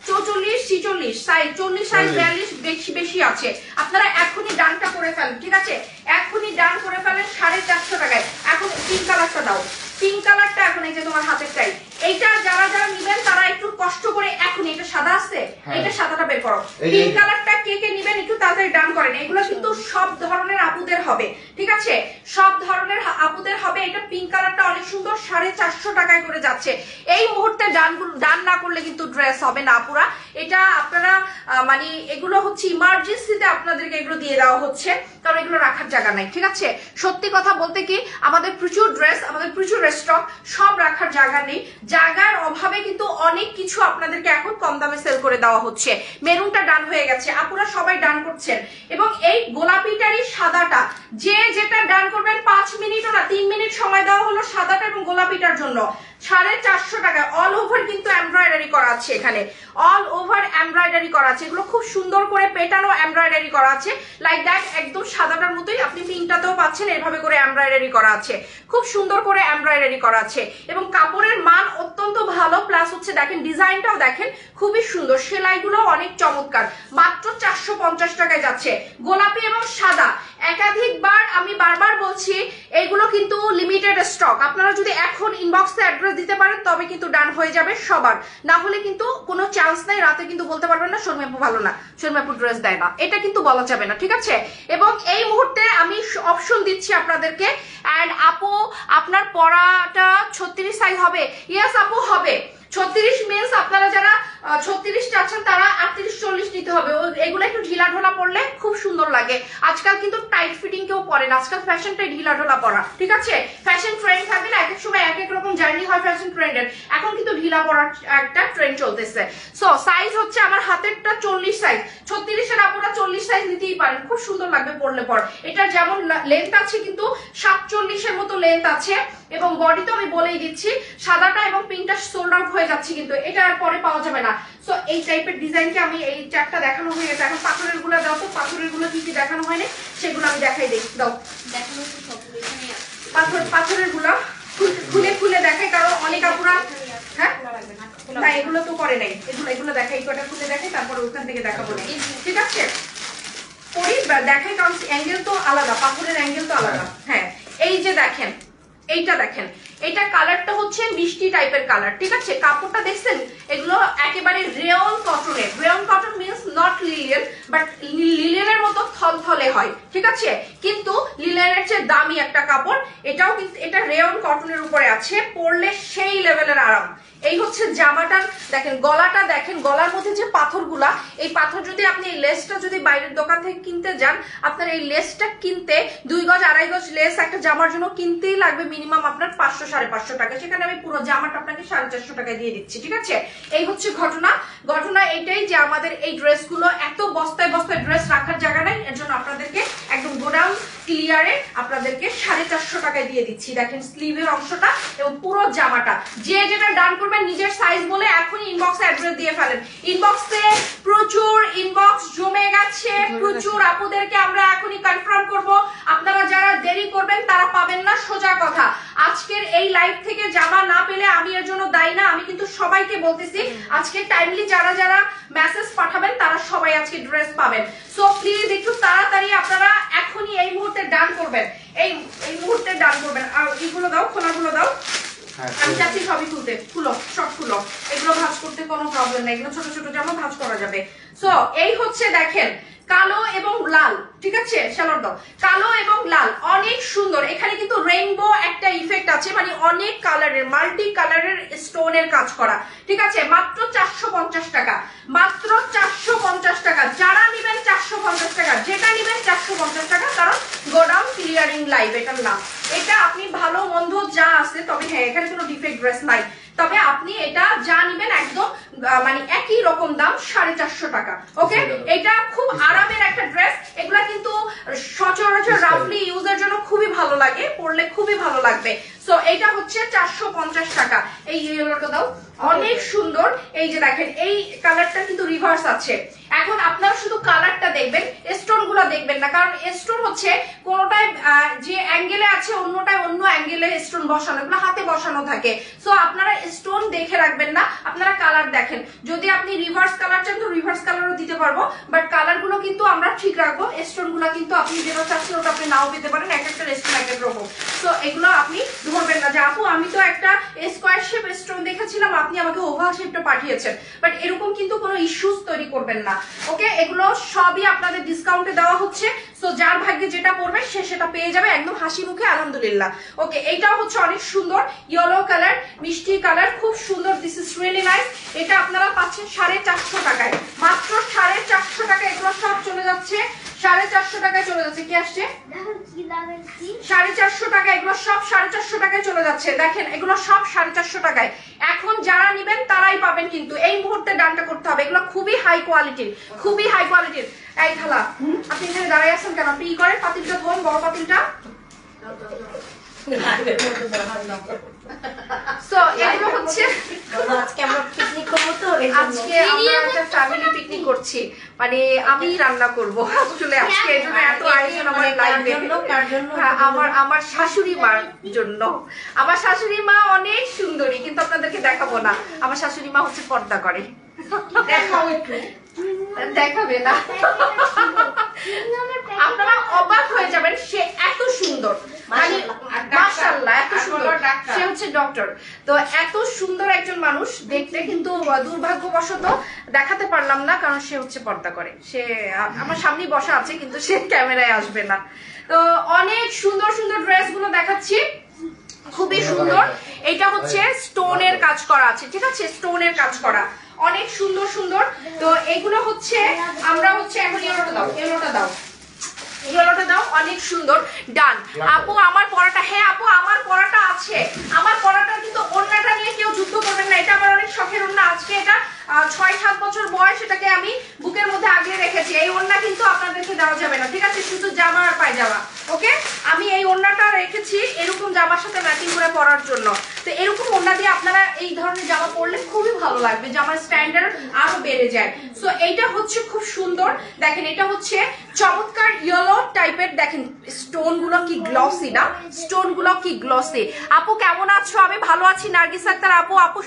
44 46 সাইজ, 40 সাইজ 42 বেশি আছে। আপনারা এখনই ডানটা করে ফেলেন। ঠিক আছে, এখনই ডান করে ফেলেন 450 টাকায়। এখন পিঙ্ক কালারটা দাও, পিঙ্ক কালারটা এখন এই যে তোমার হাতেরটাই, এইটা যারা যারা নিবেন তারা একটু কষ্ট করে এখন, এটা সাদা আছে, এটা সাদাটা বের করো। পিঙ্ক কালারটা কে কে নিবেন একটু তাড়াতাড়ি ডান করেন। এগুলো কিন্তু সব ধরনের আপুদের হবে। ঠিক আছে, সব ধরনের আপুদের হবে। এটা পিঙ্ক কালারটা অনেক সুন্দর, 450 টাকায় করে যাচ্ছে। এই মুহূর্তে ডান না করলে কিন্তু ড্রেস হবে না আপুরা। এটা আপনারা মানে এগুলো হচ্ছে ইমার্জেন্সিতে আপনাদেরকে এগুলো দিয়ে দেওয়া হচ্ছে, কারণ এগুলো রাখার জায়গা নাই। ঠিক আছে, সত্যি কথা বলতে কি আমাদের প্রচুর ড্রেস, আমাদের প্রচুর স্টক, সব রাখার জায়গা নেই। জায়গার অভাবে কিন্তু অনেক কিছু আপনাদেরকে এখন কম দামে সেল করে দেওয়া হচ্ছে। মেরুনটা ডান হয়ে গেছে, আপুরা সবাই ডান করছেন। এবং এই গোলাপিটারই সাদাটা, যে যেটা ডান করবেন 5 মিনিটও না 3 মিনিট সময় দেওয়া হলো সাদাটা এবং গোলাপিটার জন্য। 450 টাকা। অল ওভার কিন্তু এমব্রয়ডারি করা আছে, এখানে অল ওভার এমব্রয়ডারি করা আছে। এগুলো খুব সুন্দর করে পেটানো এমব্রয়ডারি করা আছে, লাইক দ্যাট একদম সাদাটার মতোই আপনি পিনটাতেও পাচ্ছেন, এভাবে করে এমব্রয়ডারি করা আছে, খুব সুন্দর করে এমব্রয়ডারি করা আছে। এবং কাপড়ের মান অত্যন্ত ভালো, প্লাস হচ্ছে দেখেন ডিজাইনটাও দেখেন খুবই সুন্দর, সেলাইগুলো অনেক চমৎকার। মাত্র 450 টাকায় যাচ্ছে। গোলাপি এবং সাদা একাধিকবার আমি বারবার বলছি, এগুলো কিন্তু লিমিটেড স্টক। আপনারা যদি এখন ইনবক্সে অ্যাড্রেস দিতে পারেন তবে কিন্তু ডান হয়ে যাবে সবার, না হলে কিন্তু কোনো চান্স নাই। রাতে কিন্তু বলতে পারবেন না শর্মি আপু ভালো না, শর্মি আপু ড্রেস দেয় না, এটা কিন্তু বলা যাবে না। ঠিক আছে, এবং এই মুহূর্তে আমি অপশন দিচ্ছি আপনাদেরকে। অ্যান্ড আপু আপনার পরাটা 36 সাইজ হবে? ইয়েস আপু হবে। 36 মিনস আপনারা যারা 36 চাচ্ছেন তারা 38-40 নিতে হবে। এগুলো একটু ঢিলা ঢোলা পড়লে খুব সুন্দর লাগে। আজকাল কিন্তু টাইট ফিটিং কেউ পরে না, আজকাল ফ্যাশনটাই ঢিলা ঢোলা পরা। ঠিক আছে, ফ্যাশন ট্রেন্ড থাকবে না, এক এক সময় এক এক রকম জার্নি হয় ফ্যাশন ট্রেন্ডের। এখন কিন্তু ঢিলা পরার একটা ট্রেন্ড চলতেছে। সো সাইজ হচ্ছে আমার হাতেরটা 40 সাইজ, 36 এর আপুরা 40 সাইজ নিতেই পারেন, খুব সুন্দর লাগবে পরলে পর। এটার যেমন লেন্থ আছে কিন্তু 47 এর মতো লেন্থ আছে। এবং বডি তো আমি বলেই দিচ্ছি, সাদাটা এবং পিঙ্কটা সোল্ড আউট হয়ে যাচ্ছে, কিন্তু এটা আর পরে পাওয়া যাবে না। সো এই টাইপের ডিজাইনকে আমি এই চারটা দেখানো হয়ে গেছে। এখন পাথরের গুলো দাও তো, পাথরের গুলো কি কি দেখানো হয়নি সেগুলো আমি দেখাই দিই। দাও দেখানো, পাথরের গুলো খুলে খুলে দেখাই, কারণ অনেক আপুরা হ্যাঁ না এগুলো তো করে নাই, এগুলো দেখাই, কটা খুলে দেখাই, তারপরে ওখান থেকে দেখাবো না। ঠিক আছে, পরি দেখাই, কারণ অ্যাঙ্গেল তো আলাদা, পাথরের অ্যাঙ্গেল তো আলাদা। হ্যাঁ, এই যে দেখেন, এইটা দেখেন, এটা কালারটা হচ্ছে মিষ্টি টাইপের কালার। ঠিক আছে, কাপড়টা দেখছেন, এগুলো একেবারে রেয়ন কটনের। Rayon cotton means not linen, but লিলিয়ানের মতো থলথলে হয়। ঠিক আছে, কিন্তু লিলিয়ানের চেয়ে দামি একটা কাপড়। এটাও কিন্তু এটা রেয়ন কটনের উপরে আছে, পরলে সেই লেভেলের আরাম। এই হচ্ছে জামাটার দেখেন, গলাটা দেখেন, গলার মধ্যে যে পাথরগুলা, এই পাথর যদি আপনি এই লেসটা যদি বাইরের দোকান থেকে কিনতে যান, আপনার এই লেসটা কিনতে 2 গজ 2.5 গজ লেস একটা জামার জন্য কিনতেই লাগবে মিনিমাম আপনার 500-550 টাকা। সেখানে আমি পুরো জামাটা আপনাকে 450 টাকায় দিয়ে দিচ্ছি। ঠিক আছে, এই হচ্ছে ঘটনা এইটাই যে আমাদের এই ড্রেসগুলো এত বস্তায় বস্তায় ড্রেস রাখার জায়গা নাই, এর জন্য আপনাদেরকে একদম গোডাউন ক্লিয়ারে আপনাদেরকে 450 টাকায় দিয়ে দিচ্ছি। দেখেন স্লিভের অংশটা এবং পুরো জামাটা। যে যেটা ডান করবেন নিজের সাইজ বলে এখনই ইনবক্সে অ্যাড্রেস দিয়ে ফেলেন। ইনবক্সে প্রচুর ইনবক্স জমে গেছে, প্রচুর আপুদেরকে আমরা এখনই কনফার্ম করব। আপনারা যারা দেরি করবেন তারা পাবেন না, সোজা কথা। আজকের এই লাইভ থেকে জামা না পেলে আমি এর জন্য দায়ী না, আমি কিন্তু সবাইকে বলতেছি আজকে টাইমলি যারা যারা মেসেজ পাঠাবেন তারা সবাই আজকে ড্রেস পাবেন। সো প্লিজ একটু তাড়াতাড়ি আপনারা এখনই এই মুহূর্তে ডান করবেন, এই মুহূর্তে ডান করবেন। আর এইগুলো দাও, খোলাগুলো দাও, আমি চাচ্ছি সবই খুলতে। খুলো, সব খুলো, এগুলো ভাঁজ করতে কোনো প্রবলেম নেই, এগুলো ছোট ছোট জামা ভাঁজ করা যাবে। সো এই হচ্ছে দেখেন কালো এবং লাল। ঠিক আছে, সালোয়ার দাও, কালো এবং লাল অনেক সুন্দর। এখানে কিন্তু রেইনবো একটা ইফেক্ট আছে, মানে অনেক কালারের মাল্টি কালারের স্টোনের কাজ করা। ঠিক আছে, মাত্র 450 টাকা, মাত্র 450 টাকা। যারা নিবেন 450 টাকা, যেটা নিবেন 450 টাকা, কারণ গোডাউন ক্লিয়ারিং লাইভ এটার নাম। এটা আপনি ভালো মন্দ যা আছে, তবে হ্যাঁ এখানে কোনো ডিফেক্ট ড্রেস নাই, তবে আপনি এটা যা নিবেন একদম মানে একই রকম দাম 450 টাকা। ওকে, এটা খুব আরামের একটা ড্রেস। এগুলা কিন্তু সচরাচর রাফলি ইউজের জন্য খুবই ভালো লাগে, পরলে খুবই ভালো লাগবে। সো এটা হচ্ছে 450 টাকা। এই ইয়েলোটা দাও, অনেক সুন্দর। এই যে দেখেন এই কালারটা কিন্তু রিভার্স আছে। এখন আপনারা শুধু কালারটা দেখবেন, স্টোন গুলা দেখবেন না, কারণ স্টোন হচ্ছে কোনটায় যে অ্যাঙ্গেলে আছে অন্যটায় অন্য অ্যাঙ্গেলে স্টোন বসানো, এগুলো হাতে বসানো থাকে। সো আপনারা স্টোন দেখে রাখবেন না, আপনারা কালার দেখেন। যদি আপনি রিভার্স কালার চান তো রিভার্স কালারও দিতে পারবো, বাট কালার গুলো কিন্তু আমরা ঠিক রাখবো। স্টোন গুলা কিন্তু আপনি যেটা চাচ্ছেন ওটা আপনি নাও পেতে পারেন, এক একটা স্টোন এক এক রকম। সো এগুলো আপনি ধরবেন না যে আপু আমি তো একটা স্কোয়ার শেপ স্টোন দেখেছিলাম, আপনি আমাকে ওভাল শেপটা পাঠিয়েছেন, বাট এরকম কিন্তু কোনো ইস্যুস তৈরি করবেন না। ওকে, এগুলো সবই আপনাদের ডিসকাউন্টে দেওয়া হচ্ছে। সো যার ভাগ্যে যেটা পড়বে সে সেটা পেয়ে যাবে একদম হাসি মুখে, আলহামদুলিল্লাহ। ওকে, এইটাও হচ্ছে অনেক সুন্দর, ইয়েলো কালার, মিষ্টি কালার, খুব সুন্দর। This is really nice. এটা আপনারা পাচ্ছেন 450 টাকায়, মাত্র 450 450 টাকায় চলে যাচ্ছে। কি আসছে? 450 টাকা। এগুলো সব 450 টাকায় চলে যাচ্ছে। দেখেন এগুলো সব 450 টাকায়। এখন যারা নেবেন তারাই পাবেন, কিন্তু এই মুহূর্তে ডানটা করতে হবে। এগুলো খুবই হাই কোয়ালিটির, খুবই হাই কোয়ালিটির। এই খালা, আপনি এখানে দাঁড়াই আছেন কেন? আপনি কি করেন? পাতিলটা ধরুন, বড় পাতিলটা। সো এগুলো হচ্ছে আজকে আমরা পিকনিক করব, তো আজকে আমরা একটা ফ্যামিলি পিকনিক করছি, মানে আমি রান্না করব আসলে আজকে। এজন্য এত আয়োজন আমার লাইফে। আমার শাশুড়ি মার জন্য। আমার শাশুড়ি মা অনেক সুন্দরী, কিন্তু আপনাদেরকে দেখাবো না। আমার শাশুড়ি মা হচ্ছে পর্দা করে। দেখাও একটু। দেখাবে না, আপনারা অবাক হয়ে যাবেন। সে এত সুন্দর, মাশাআল্লাহ, এত সুন্দর। সে হচ্ছে ডক্টর। তো এত সুন্দর একজন মানুষ দেখতে, কিন্তু দুর্ভাগ্যবশত দেখাতে পারলাম না, কারণ সে হচ্ছে পর্দা করে। সে আমার সামনেই বসা আছে, কিন্তু সে ক্যামেরায় আসবে না। তো অনেক সুন্দর সুন্দর ড্রেস গুলো দেখাচ্ছি, খুবই সুন্দর। এটা হচ্ছে স্টোনের কাজ করা আছে, ঠিক আছে? স্টোনের কাজ করা, অনেক সুন্দর সুন্দর। তো এগুলো হচ্ছে আমরা হচ্ছে এখন ইয়েলোটা দাও, ইয়েলোটা দাও, ইয়েলোটা দাও, অনেক সুন্দর। ডান। আপু আমার পরাটা, হ্যাঁ আপু আমার পরাটা আছে। আমার পরাটা কিন্তু ওড়নাটা নিয়ে কেউ যুদ্ধ করবেন না, এটা আমার অনেক শখের ওড়না। আজকে এটা 6-7 বছর বয়স, এটাকে আমি বুকের মধ্যে আগলে রেখেছি। এই ওড়না কিন্তু আপনাদেরকে দেওয়া যাবে না, ঠিক আছে? শুধু জামা আর পায়জামা, ওকে? আমি এই ওড়নাটা রেখেছি এরকম জামার সাথে ম্যাচিং করে পরার জন্য। তো এরকম ওড়না দিয়ে আপনারা এই ধরনের জামা পরলে খুবই ভালো লাগবে, জামার স্ট্যান্ডার্ড আরো বেড়ে যায়। সো এইটা হচ্ছে খুব সুন্দর। দেখেন এটা হচ্ছে চমৎকার ইয়েলো টাইপের। দেখেন স্টোন গুলো কি গ্লসি না, স্টোন গুলো কি গ্লসি। আপু কেমন আছো? আমি ভালো আছি। নার্গিস আক্তার আপু, আপু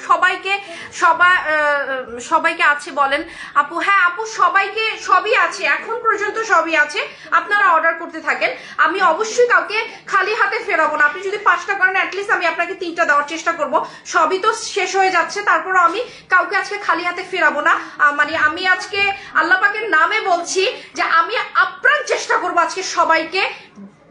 সবাইকে আছে বলেন আপু। হ্যাঁ আপু সবাইকে, সবই আছে, এখন পর্যন্ত সবই আছে। আপনারা অর্ডার করতে থাকেন, আমি অবশ্যই কাউকে খালি হাতে ফেরাবো না। আপনি যদি 5টা করেন, অ্যাটলিস্ট আমি আপনাকে 3টা দেওয়ার চেষ্টা করব। সবই তো শেষ হয়ে যাচ্ছে, তারপরও আমি কাউকে আজকে খালি হাতে ফেরাবো না। মানে আমি আজকে আল্লাহ পাকের নামে বলছি যে আমি আপ্রাণ চেষ্টা করবো আজকে সবাইকে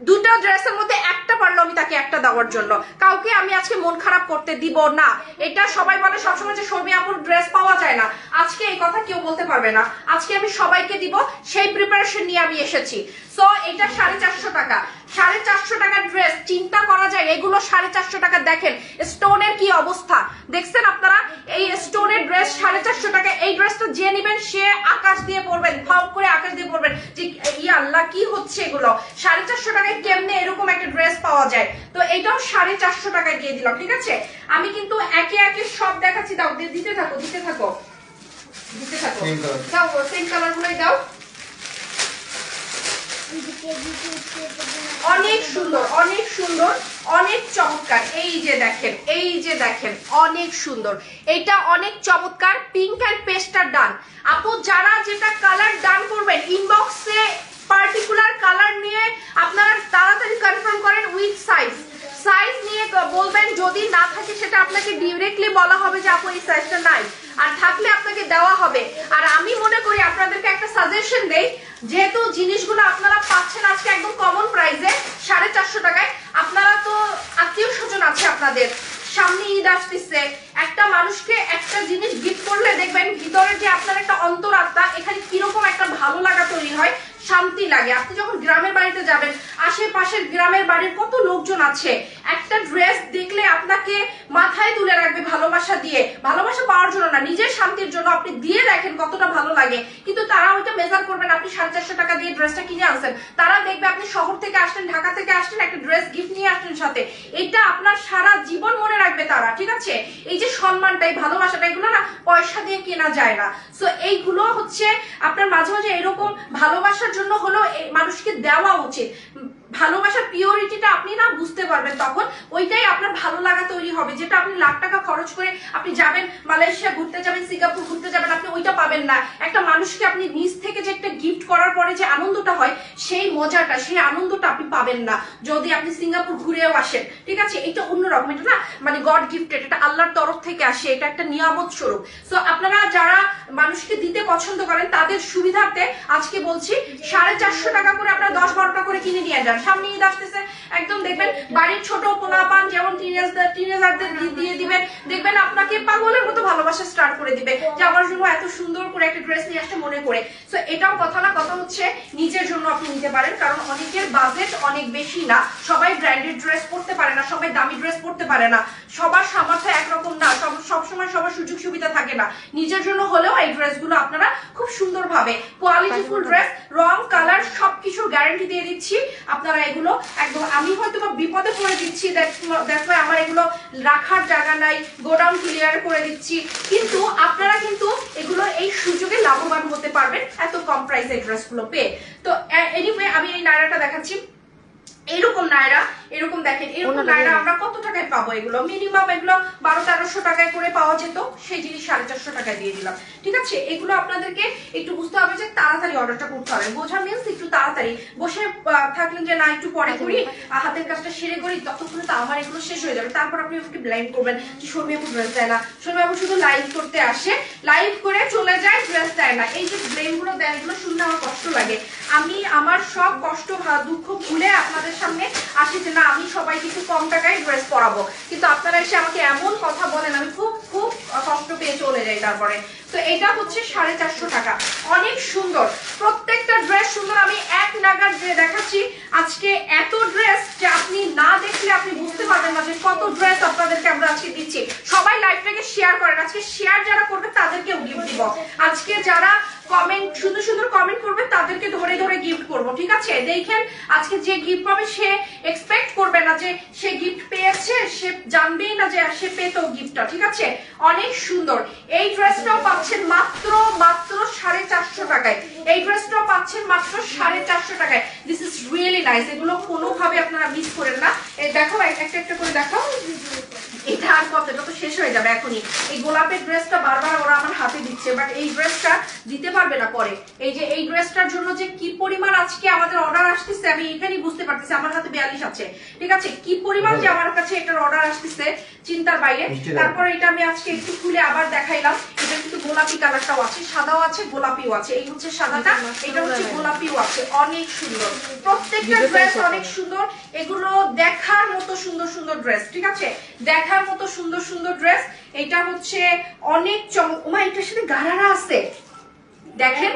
2টা ড্রেসের মধ্যে একটা পারলো আমি তাকে একটা দেওয়ার জন্য। কাউকে আমি আজকে মন খারাপ করতে দিব না। এটা সবাই বলে সবসময় যে শর্মি আপুর ড্রেস পাওয়া যায় না, আজকে এই কথা কেউ বলতে পারবে না। আজকে আমি সবাইকে দিব, সেই প্রিপারেশন নিয়ে আমি এসেছি। সো এটা 450 টাকা। 450 টাকার ড্রেস, চিন্তা করা যায় এগুলো 450 টাকা। দেখেন স্টোনের কি অবস্থা দেখছেন আপনারা? এই স্টোনের ড্রেস 450 টাকা। এই ড্রেসটা যে নেবেন সে আকাশ দিয়ে পরবেন, ফাউ করে আকাশ দিয়ে পরবেন যে ইয়া আল্লাহ কি হচ্ছে এগুলো। 450 টাকায় কেমনে এরকম একটা ড্রেস পাওয়া যায়? তো এটাও 450 টাকায় দিয়ে দিলাম, ঠিক আছে? আমি কিন্তু একে একে সব দেখাচ্ছি। দাও, দিতে থাকো, দিতে থাকো, দিতে থাকো। দাও সেম কালার গুলোই দাও। অনেক সুন্দর, অনেক সুন্দর, অনেক চমৎকার। এই যে দেখেন, এই যে দেখেন, অনেক সুন্দর। এটা অনেক চমৎকার। পিঙ্ক এন্ড পেস্টার ডান। আপু যারা যেটা কালার ডান করবেন, ইনবক্সে পার্টিকুলার কালার নিয়ে আপনারা তাড়াতাড়ি কনফার্ম করেন উইথ সাইজ। সাইজ নিয়ে বলবেন, যদি না থাকে সেটা আপনাকে ডিরেক্টলি বলা হবে যে আপু এই সাইজটা নাই, আর থাকলে আপনাকে দেওয়া হবে। আর আমি মনে করি আপনাদেরকে একটা সাজেশন দেই, যেহেতু জিনিসগুলো আপনারা পাচ্ছেন আজকে একদম কমন প্রাইসে 450 টাকায়। আপনারা তো আত্মীয় স্বজন আছে আপনাদের, সামনে ঈদ আসতেছে, একটা মানুষকে একটা জিনিস গিফট করলে দেখবেন ভিতরে যে আপনার একটা অন্তরাত্মা, এখানে কিরকম একটা ভালো লাগা তৈরি হয়, শান্তি লাগে। আপনি যখন গ্রামের বাড়িতে যাবেন, আশেপাশের গ্রামের বাড়ির কত লোকজন আছে, একটা ড্রেস দেখলে আপনাকে মাথায় তুলে রাখবে ভালোবাসা দিয়ে। ভালোবাসা পাওয়ার জন্য না, নিজের শান্তির জন্য আপনি দিয়ে দেখেন কতটা ভালো লাগে। কিন্তু তারা ওইটা মেজার করবেন আপনি 450 টাকা দিয়ে ড্রেসটা কিনে আনছেন। তারা দেখবে আপনি শহর থেকে আসলেন, ঢাকা থেকে আসলেন, একটা ড্রেস গিফট নিয়ে আসলেন সাথে। এটা আপনার সারা জীবন মনে রাখবে তারা, ঠিক আছে? এই যে সম্মানটা, এই ভালোবাসাটা, এগুলো না পয়সা দিয়ে কেনা যায় না। সো এইগুলো হচ্ছে আপনার মাঝে মাঝে এরকম ভালোবাসার জন্য হলো মানুষকে দেওয়া উচিত। ভালোবাসার পিওরিটিটা আপনি না বুঝতে পারবেন, তখন ওইটাই আপনার ভালো লাগা তৈরি হবে। যেটা আপনি লাখ টাকা খরচ করে আপনি যাবেন, মালয়েশিয়া ঘুরতে যাবেন, সিঙ্গাপুর ঘুরতে যাবেন, আপনি ওইটা পাবেন না। একটা মানুষকে আপনি নিজ থেকে যে একটা গিফট করার পরে যে আনন্দটা হয়, সেই মজাটা, সেই আনন্দটা আপনি পাবেন না যদি আপনি সিঙ্গাপুর ঘুরেও আসেন, ঠিক আছে? এটা অন্যরকম, এটা না মানে গড গিফটেড, এটা আল্লাহর তরফ থেকে আসে, এটা একটা নিয়ামত স্বরূপ। সো আপনারা যারা মানুষকে দিতে পছন্দ করেন তাদের সুবিধার্থে আজকে বলছি 450 টাকা করে আপনারা 10-12টা করে কিনে নিয়ে যান। সামনে ঈদ আসতেছে, একদম দেখবেন বাড়ির ছোট পোলাপান যেমন টিনেজারদের দিয়ে দিবেন, দেখবেন আপনাকে পাগলের মতো ভালোবাসা স্টার্ট করে দিবে যে আমার জন্য এত সুন্দর করে একটা ড্রেস নিয়ে আসতে মনে করে। সো এটাও কথা না, কথা হচ্ছে নিজের জন্য আপনি নিতে পারেন, কারণ অনেকের বাজেট অনেক বেশি না, সবাই ব্র্যান্ডেড ড্রেস পরতে পারে না, সবাই দামি ড্রেস পরতে পারে না, সবার সামর্থ্য একরকম না, সবসময় সবার সুযোগ সুবিধা থাকে না। নিজের জন্য হলেও এই ড্রেসগুলো আপনারা খুব সুন্দরভাবে কোয়ালিটিফুল ড্রেস, রং কালার সবকিছুর গ্যারান্টি দিয়ে দিচ্ছি। আপনারা এগুলো একদম, আমি হয়তো বিপদে পড়ে দিচ্ছি, দেখো আমার এগুলো রাখার জায়গা নাই, গোডাউন ক্লিয়ার করে দিচ্ছি, কিন্তু আপনারা কিন্তু এগুলো এই সুযোগে লাভবান হতে পারবেন এত কম প্রাইসে ড্রেসগুলো পেয়ে। তো এনিওয়ে আমি এই নায়রাটা দেখাচ্ছি, এরকম নায়রা, এরকম দেখেন, এরকম নায়রা আমরা কত টাকায় পাবো? এগুলো মিনিমাম এগুলো 1200-1300 টাকায় করে পাওয়া যেত, সেই জিনিস 450 টাকায় দিয়ে দিলাম। ঠিক আছে, এগুলো আপনাদেরকে একটু বুঝতে হবে যে তাড়াতাড়ি অর্ডারটা করতে হবে। বোঝা মিন্স একটু তাড়াতাড়ি, বসে থাকলেন যে না একটু পরে করি, হাতের কাজটা সেরে করি, ততক্ষণে তো আমার এগুলো শেষ হয়ে যাবে। তারপর আপনি ওকে ব্লেম করবেন যে শর্মি আপু ড্রেস দেয় না, শর্মি আপু শুধু লাইভ করতে আসে, লাইভ করে চলে যায়, ড্রেস দেয় না। এই যে ব্লেম গুলো দেন, এগুলো শুনতে আমার কষ্ট লাগে। আমি আমার সব কষ্ট দুঃখ ভুলে আপনাদের সামনে আসি যে না আমি সবাইকে একটু কম টাকায় ড্রেস পরাবো, কিন্তু আপনারা এসে আমাকে এমন কথা বলেন, আমি খুব খুব কষ্ট পেয়ে চলে যাই তারপরে। তো এটা হচ্ছে 450 টাকা, অনেক সুন্দর, প্রত্যেকটা ড্রেস সুন্দর। আমি এক নাগার দেখাচ্ছি আজকে এত ড্রেস যে আপনি না দেখলে আপনি বুঝতে পারবেন না যে কত ড্রেস আপনাদেরকে আমরা আজকে দিচ্ছি। সবাই লাইভটাকে শেয়ার করেন, আজকে শেয়ার যারা করবে তাদেরকেও গিফট দিব। আজকে যারা কমেন্ট সুন্দর সুন্দর কমেন্ট করবে তাদেরকে ধরে ধরে গিফট করব। ঠিক আছে, দেখেন আজকে যে গিফট পাবে সে এক্সপেক্ট করবে না যে সে গিফট পেয়েছে, সে জানবেই না যে সে পেতো গিফটটা। ঠিক আছে, অনেক সুন্দর। এই ড্রেসটাও পাচ্ছেন মাত্র 450 টাকায়, এই ড্রেসটাও পাচ্ছেন মাত্র 450 টাকায়। দিস ইজ রিয়েলি নাইস, এগুলো কোনোভাবে আপনারা মিস করেন না। এই দেখো একটা একটা করে দেখো, এটা আর কতটা তো শেষ হয়ে যাবে এখনই। এই গোলাপের ড্রেসটা বারবার ওরা আমার হাতে দিচ্ছে, বাট এই ড্রেসটা দিতে পারবে না পরে। এই যে এই ড্রেসটার জন্য যে কি পরিমাণ আজকে আমাদের অর্ডার আসতেছে আমি এখানেই বুঝতে পারতেছি। আমার হাতে 42 আছে, ঠিক আছে, কি পরিমাণ যে আমার কাছে এটার অর্ডার আসতেছে চিন্তার বাইরে। তারপর এটা আমি আজকে একটু খুলে আবার দেখাইলাম, এটা কিন্তু গোলাপি কালারটাও আছে, সাদাও আছে, গোলাপিও আছে। এই হচ্ছে সাদাটা, এটা হচ্ছে গোলাপিও আছে, অনেক সুন্দর। প্রত্যেকটা ড্রেস অনেক সুন্দর, এগুলো দেখার মতো সুন্দর সুন্দর ড্রেস। ঠিক আছে, দেখার মতো সুন্দর সুন্দর ড্রেস। এটা হচ্ছে অনেক চমক। ওমা এটার সাথে গারারা আছে, দেখেন,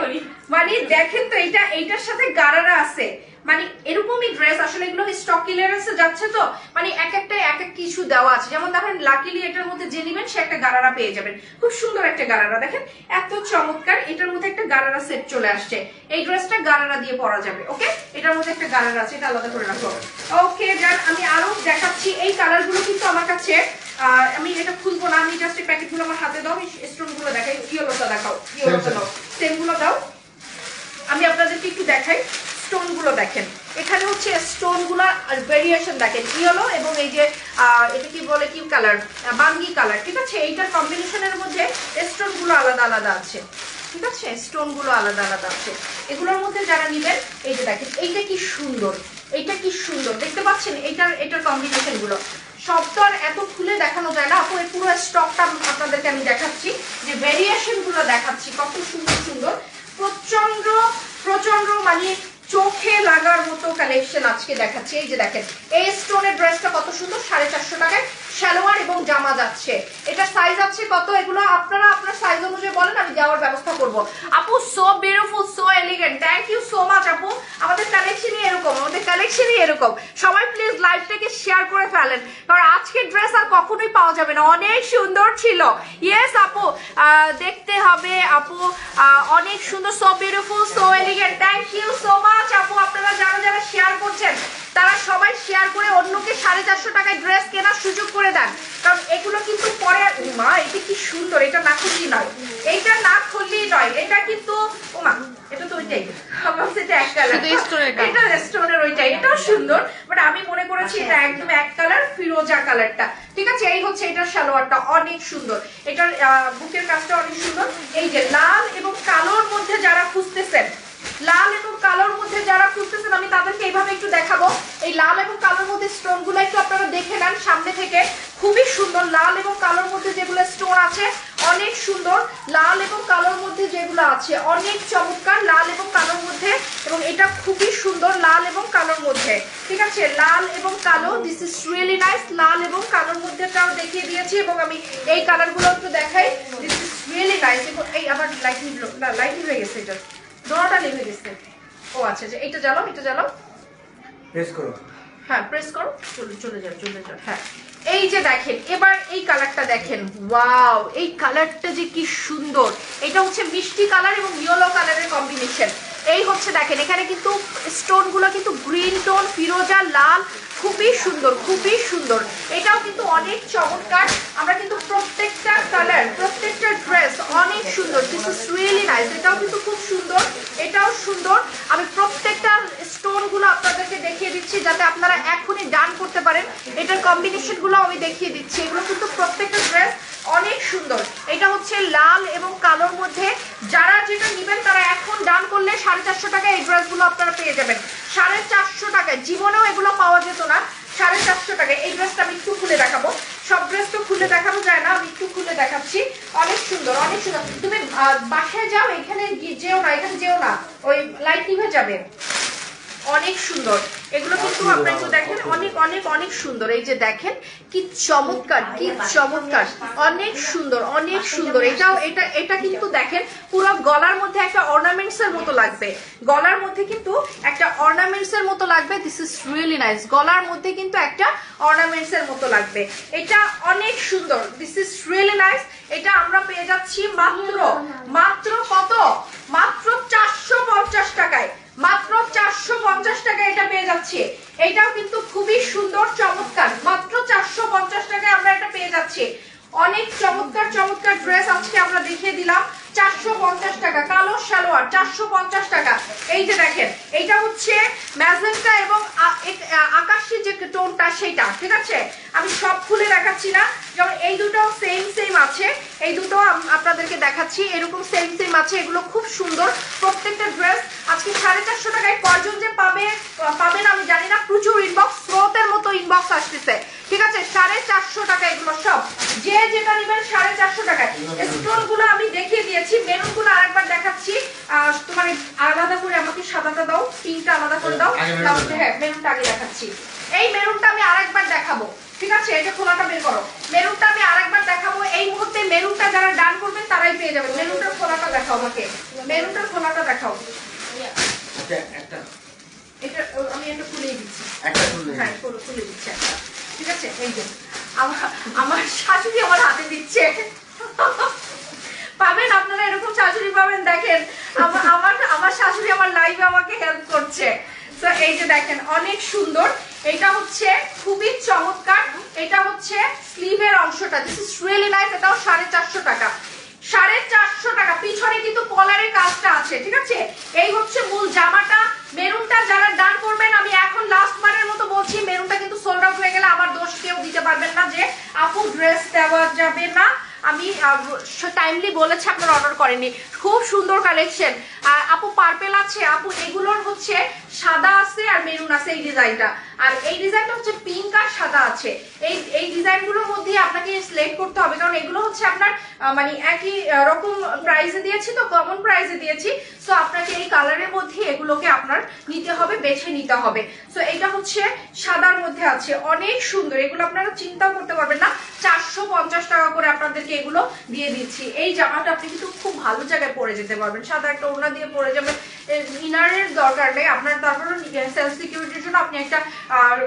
মানে দেখেন তো, এইটার সাথে গারারা আছে, মানে এরকমই ড্রেস। আসলে এগুলো স্টক ক্লিয়ারেন্সে যাচ্ছে তো, মানে এক একটা এক এক কিছু দেওয়া আছে। যেমন দেখেন লাকিলি এটার মধ্যে যে নিবেন সে একটা গারারা পেয়ে যাবেন, খুব সুন্দর একটা গারারা, দেখেন এত চমৎকার। এটার মধ্যে একটা গারারা সেট চলে আসছে, এই ড্রেসটা গারারা দিয়ে পরা যাবে। ওকে, এটার মধ্যে একটা গারারা আছে, এটা আলাদা করে রাখো। ওকে যান, আমি আরো দেখাচ্ছি। এই কালার গুলো কিন্তু আমার কাছে, আমি এটা খুলবো না, আমি জাস্ট এই প্যাকেট গুলো আমার হাতে দাও, আমি স্টোন গুলো দেখাই। ইয়েলোটা দেখাও, ইয়েলোটা দাও, সেম গুলো দাও, আমি আপনাদেরকে একটু দেখাই। স্টোন গুলো দেখেন, এখানে হচ্ছে স্টোন গুলার ভেরিয়েশন দেখেন, ইয়েলো এবং এই যে এটা কি বলে, কি কালার, বাঙ্গি কালার। ঠিক আছে, এইটার কম্বিনেশনের মধ্যে স্টোন গুলো আলাদা আলাদা আছে। ঠিক আছে, স্টোন গুলো আলাদা আলাদা আছে। এগুলোর মধ্যে যারা নিবেন, এই যে দেখেন এইটা কি সুন্দর, এইটা কি সুন্দর, দেখতে পাচ্ছেন এটার কম্বিনেশন গুলো। সব তো আর এত খুলে দেখানো যায় না আপু, এই পুরো স্টকটা আপনাদেরকে আমি দেখাচ্ছি, যে ভেরিয়েশন গুলো দেখাচ্ছি, কত সুন্দর সুন্দর, প্রচন্ড প্রচন্ড মানে চোখে লাগার মতো কালেকশন আজকে দেখাচ্ছি। এই যে দেখেন এই স্টোনের ড্রেসটা কত সুন্দর, 450 টাকায় সালোয়ার এবং জামা যাচ্ছে। এটা সাইজ আছে কত, এগুলো আপনারা আপনার সাইজ অনুযায়ী বলেন, আমি যাওয়ার ব্যবস্থা করব। আপু so beautiful, so elegant, thank you so much আপু। আমাদের কালেকশনই এরকম, আমাদের কালেকশনই এরকম। সবাই প্লিজ লাইভটাকে শেয়ার করে ফেলেন, কারণ আজকের ড্রেস আর কখনোই পাওয়া যাবে না, অনেক সুন্দর ছিল। ইয়েস আপু, দেখতে হবে আপু, অনেক সুন্দর, so beautiful, so elegant, thank you so much আপু। আপনারা যারা যারা শেয়ার করছেন তারা সবাই শেয়ার করে অন্যকে 450 টাকায় ড্রেস কেনার সুযোগ করে দেন, কারণ এগুলো কিন্তু পরে। মা এটা কি সুন্দর, এটা না খুললেই নয়, এইটা না খুললেই নয়, এটা কিন্তু ওমা এটা তো ওইটাই, আমার সেটা এক কালার, এটা স্টোনের ওইটাই, এটাও সুন্দর, বাট আমি মনে করেছি এটা একদম এক কালার, ফিরোজা কালারটা। ঠিক আছে, এই হচ্ছে এটার সালোয়ারটা, অনেক সুন্দর, এটার বুকের কাজটা অনেক সুন্দর। এই যে লাল এবং কালোর মধ্যে যারা খুঁজতেছেন, লাল এবং কালোর মধ্যে যারা খুঁজতেছেন, আমি তাদেরকে এইভাবে একটু দেখাবো। এই লাল এবং কালোর মধ্যে স্টোন গুলো একটু আপনারা দেখে নেন সামনে থেকে, খুবই সুন্দর। লাল এবং কালোর মধ্যে যেগুলো স্টোন আছে অনেক সুন্দর, লাল এবং কালোর মধ্যে যেগুলো আছে অনেক চমৎকার, লাল এবং কালোর মধ্যে, এবং এটা খুবই সুন্দর লাল এবং কালোর মধ্যে। ঠিক আছে, লাল এবং কালো, দিস ইজ রিয়েলি নাইস। লাল এবং কালোর মধ্যেটাও দেখিয়ে দিয়েছি, এবং আমি এই কালার গুলো একটু দেখাই, দিস ইজ রিয়েলি নাইস। এবং এই আবার লাইটিং হয়ে গেছে, এটা দোনোটা নিভে গেছে। ও আচ্ছা আচ্ছা, এটা জ্বালাও, এটা জ্বালাও, প্রেস করো। হ্যাঁ প্রেস করো, চলে যাও চলে যাও। হ্যাঁ এই যে দেখেন, এবার এই কালারটা দেখেন, ওয়াও এই কালারটা যে কি সুন্দর। এটা হচ্ছে মিষ্টি কালার এবং ইয়েলো কালারের কম্বিনেশন। এই হচ্ছে দেখেন, এখানে কিন্তু স্টোন গুলো কিন্তু গ্রিন টোন, ফিরোজা, লাল, খুবই সুন্দর খুবই সুন্দর। এটাও কিন্তু অনেক চমৎকার। আমরা কিন্তু প্রত্যেকটা কালার, প্রত্যেকটা ড্রেস অনেক সুন্দর। This is really nice. এটাও কিন্তু খুব সুন্দর, এটাও সুন্দর। আমি প্রত্যেকটা স্টোন গুলো আপনাদেরকে দেখিয়ে দিচ্ছি যাতে আপনারা এখনই ডান করতে পারেন। এটার কম্বিনেশন গুলো আমি দেখিয়ে দিচ্ছি। এগুলো কিন্তু প্রত্যেকটা ড্রেস অনেক সুন্দর। এটা হচ্ছে লাল এবং কালোর মধ্যে। যারা যেটা নেবেন তারা এখন ডান করলে 450 টাকা এই ড্রেসগুলো আপনারা পেয়ে যাবেন। 450 টাকায়, জীবনেও এগুলো পাওয়া যেত না। 450 টাকায় এই ড্রেসটা আমি একটু খুলে দেখাবো। সব ড্রেস তো খুলে দেখানো যায় না, আমি একটু খুলে দেখাচ্ছি। অনেক সুন্দর অনেক সুন্দর। তুমি বাসায় যাও, এখানে যেও না, এখানে যেও না, ওই লাইট নিভে যাবে। অনেক সুন্দর এগুলো কিন্তু আপনারা একটু দেখেন, অনেক অনেক অনেক সুন্দর। এই যে দেখেন কি চমৎকার, কি চমৎকার, অনেক সুন্দর অনেক সুন্দর। এটাও এটা কিন্তু দেখেন পুরো গলার মধ্যে একটা অর্নামেন্টস এর মতো লাগবে। গলার মধ্যে কিন্তু একটা অর্নামেন্টস এর মতো লাগবে। This is really nice. গলার মধ্যে কিন্তু একটা অর্নামেন্টস এর মতো লাগবে। এটা অনেক সুন্দর। This is really nice. এটা আমরা পেয়ে যাচ্ছি মাত্র মাত্র কত? মাত্র 450 টাকায়। মাত্র 450 টাকায় এটা পেয়ে যাচ্ছি। এটাও কিন্তু খুবই সুন্দর চমৎকার। মাত্র 450 টাকায় আমরা এটা পেয়ে যাচ্ছি। অনেক চমৎকার চমৎকার ড্রেস আজকে আমরা দেখিয়ে দিলাম। 450 টাকা কালো সালোয়ার, 450 টাকা। এই যে দেখেন, এইটা হচ্ছে ম্যাজেন্টা এবং আকাশী যে টোনটা সেটা, ঠিক আছে? আমি সব খুলে দেখাচ্ছি না, যেমন এই দুটো সেম সেম আছে, এই দুটো আপনাদেরকে দেখাচ্ছি, এরকম সেম সেম আছে। এগুলো খুব সুন্দর প্রত্যেকটা ড্রেস। আজকে 450 টাকায় কয়জন যে পাবেন আমি জানি না। প্রচুর ইনবক্স, স্রোতের মতো ইনবক্স আসতেছে, ঠিক আছে? 450 টাকা এগুলো সব। যে যেটা নেবেন 450 টাকায়। স্টোন গুলো আমি দেখিয়ে দিয়েছি। মেরুন গুলো আরেকবার দেখাচ্ছি। তোমার আলাদা করে আমাকে সাদাটা দাও, পিঙ্কটা আলাদা করে দাও। হ্যাঁ মেরুনটা আগে দেখাচ্ছি। এই মেরুনটা আমি আরেকবার দেখাবো, ঠিক আছে? এটা খোলাটা বের করো। মেরুনটা আমি আরেকবার দেখাবো। এই মুহূর্তে মেরুনটা যারা ডান করবেন তারাই পেয়ে যাবেন। মেরুনটার খোলাটা দেখাও আমাকে, মেরুনটার খোলাটা দেখাও। এটা আমি এটা খুলেই দিচ্ছি, হ্যাঁ খুলে দিচ্ছি একটা, ঠিক আছে? এই যে আমার শাশুড়ি আমার হাতে দিচ্ছে। পাবেন আপনারা, এরকম শাশুড়ি পাবেন। দেখেন আমার শাশুড়ি আমার লাইভে আমাকে হেল্প করছে। তো এই যে দেখেন অনেক সুন্দর। এটা হচ্ছে খুবই চমৎকার। এটা হচ্ছে স্লিভের অংশটা। This is really nice. এটাও 450 টাকা। 450 টাকা। পিছনে কিন্তু কলারের কাজটা আছে, ঠিক আছে? এই হচ্ছে মূল জামাটা। মেরুনটা যারা ডান করবেন, আমি এখন লাস্ট বারের মতো বলছি, মেরুনটা কিন্তু সোল্ড আউট হয়ে গেলে আমার দোষ কেউ দিতে পারবেন না যে আপু ড্রেস দেওয়া যাবে না। আমি টাইমলি বলেছি, আপনারা অর্ডার করেননি। খুব সুন্দর কালেকশন। আপু পার্পেল আছে, আপু এগুলোর হচ্ছে সাদা আছে আর মেরুন আছে এই ডিজাইনটা। আর এই ডিজাইনটা হচ্ছে পিঙ্ক আর সাদা আছে। এই ডিজাইনগুলোর মধ্যে আপনাকে সিলেক্ট করতে হবে, কারণ এগুলো হচ্ছে আপনার মানে একই রকম প্রাইসে দিয়েছি, তো কমন প্রাইসে দিয়েছি। সো আপনাকে এই কালারের মধ্যে এগুলোকে আপনার নিতে হবে, বেছে নিতে হবে। সো এটা হচ্ছে সাদার মধ্যে আছে, অনেক সুন্দর। এগুলো আপনারা চিন্তাও করতে পারবেন না। 450 টাকা করে আপনাদেরকে এগুলো দিয়ে দিচ্ছি। এই জামাটা আপনি কিন্তু খুব ভালো জায়গায় পরে যেতে পারবেন। সাদা একটা ওড়না দিয়ে পরে যাবেন, ইনারের দরকার নেই আপনার। তারপরে সেলফ সিকিউরিটির জন্য আপনি একটা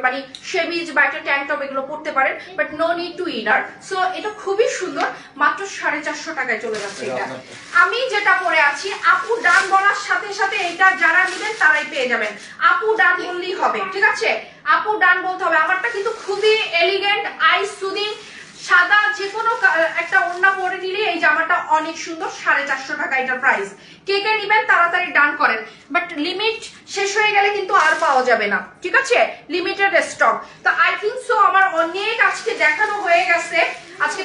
মানে শেমিজ বা একটা ট্যাঙ্ক টপ এগুলো পরতে পারেন, but no need to inner. So এটা খুবই সুন্দর। মাত্র 450 টাকায় চলে যাচ্ছে এটা। আমি যেটা পরে আছি, আপু ডান বলার সাথে সাথে এটা যারা নেবেন তারাই পেয়ে যাবেন। আপু ডান বললেই হবে, ঠিক আছে? আপু ডান বলতে হবে। আমারটা কিন্তু খুবই এলিগেন্ট, আই সুদিং, সাদা যে কোনো একটা ওড়না পরে নিলে এই জামাটা অনেক সুন্দর। 450 টাকা এটার প্রাইস। কে কে নিবেন তাড়াতাড়ি ডান করেন, বাট লিমিট শেষ হয়ে গেলে কিন্তু আর পাওয়া যাবে না, ঠিক আছে? Limited stock. তো আই থিঙ্ক সো আমার অনেক আজকে দেখানো হয়ে গেছে। আজকে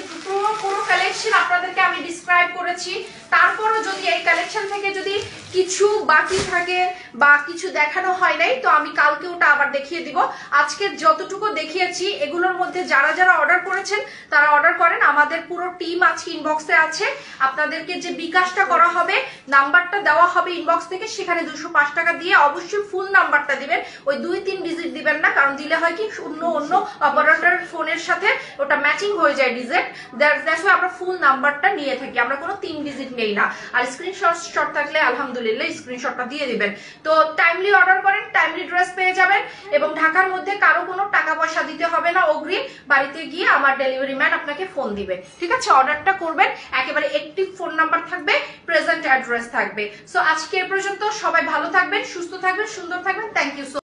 পুরো কালেকশন আপনাদেরকে আমি ডিসক্রাইব করেছি। তারপরও যদি এই কালেকশন থেকে যদি কিছু বাকি থাকে বা কিছু দেখানো হয় নাই, তো আমি কালকে ওটা আবার দেখিয়ে দিব। আজকে যতটুকু দেখিয়েছি এগুলোর মধ্যে যারা যারা অর্ডার করেছেন তারা অর্ডার করেন। আমাদের পুরো টিম আজকে ইনবক্সে আছে। আপনাদেরকে যে বিকাশটা করা হবে, নাম্বারটা দেওয়া হবে ইনবক্স থেকে, সেখানে 205 টাকা দিয়ে অবশ্যই ফুল নাম্বারটা দিবেন, ওই 2-3 ডিজিট দিবেন না, কারণ দিলে হয় কি অন্য অপারেটরের ফোনের সাথে ওটা ম্যাচিং হয়ে যায় ডিজিট। দ্যাটস ওয়াই আমরা ফুল নাম্বারটা নিয়ে থাকি, আমরা কোনো 3 ডিজিট নেই না। আর স্ক্রিনশট থাকলে আলহামদুলিল্লাহ স্ক্রিনশটটা দিয়ে দিবেন। তো টাইমলি অর্ডার করেন, টাইমলি ড্রেস পেয়ে যাবেন, এবং ঢাকার মধ্যে কারো কোনো টাকা পয়সা দিতে হবে না অগ্রিম। বাড়িতে গিয়ে আমার ডেলিভারি ম্যান আপনাকে ফোন দিবে, ঠিক আছে? অর্ডারটা করবেন, একেবারে অ্যাক্টিভ ফোন নাম্বার থাকবে, প্রেজেন্ট অ্যাড্রেস থাকবে। সো আজকে এ পর্যন্ত, সবাই ভালো থাকবেন, সুস্থ থাকবেন, সুন্দর থাকবেন। Thank you so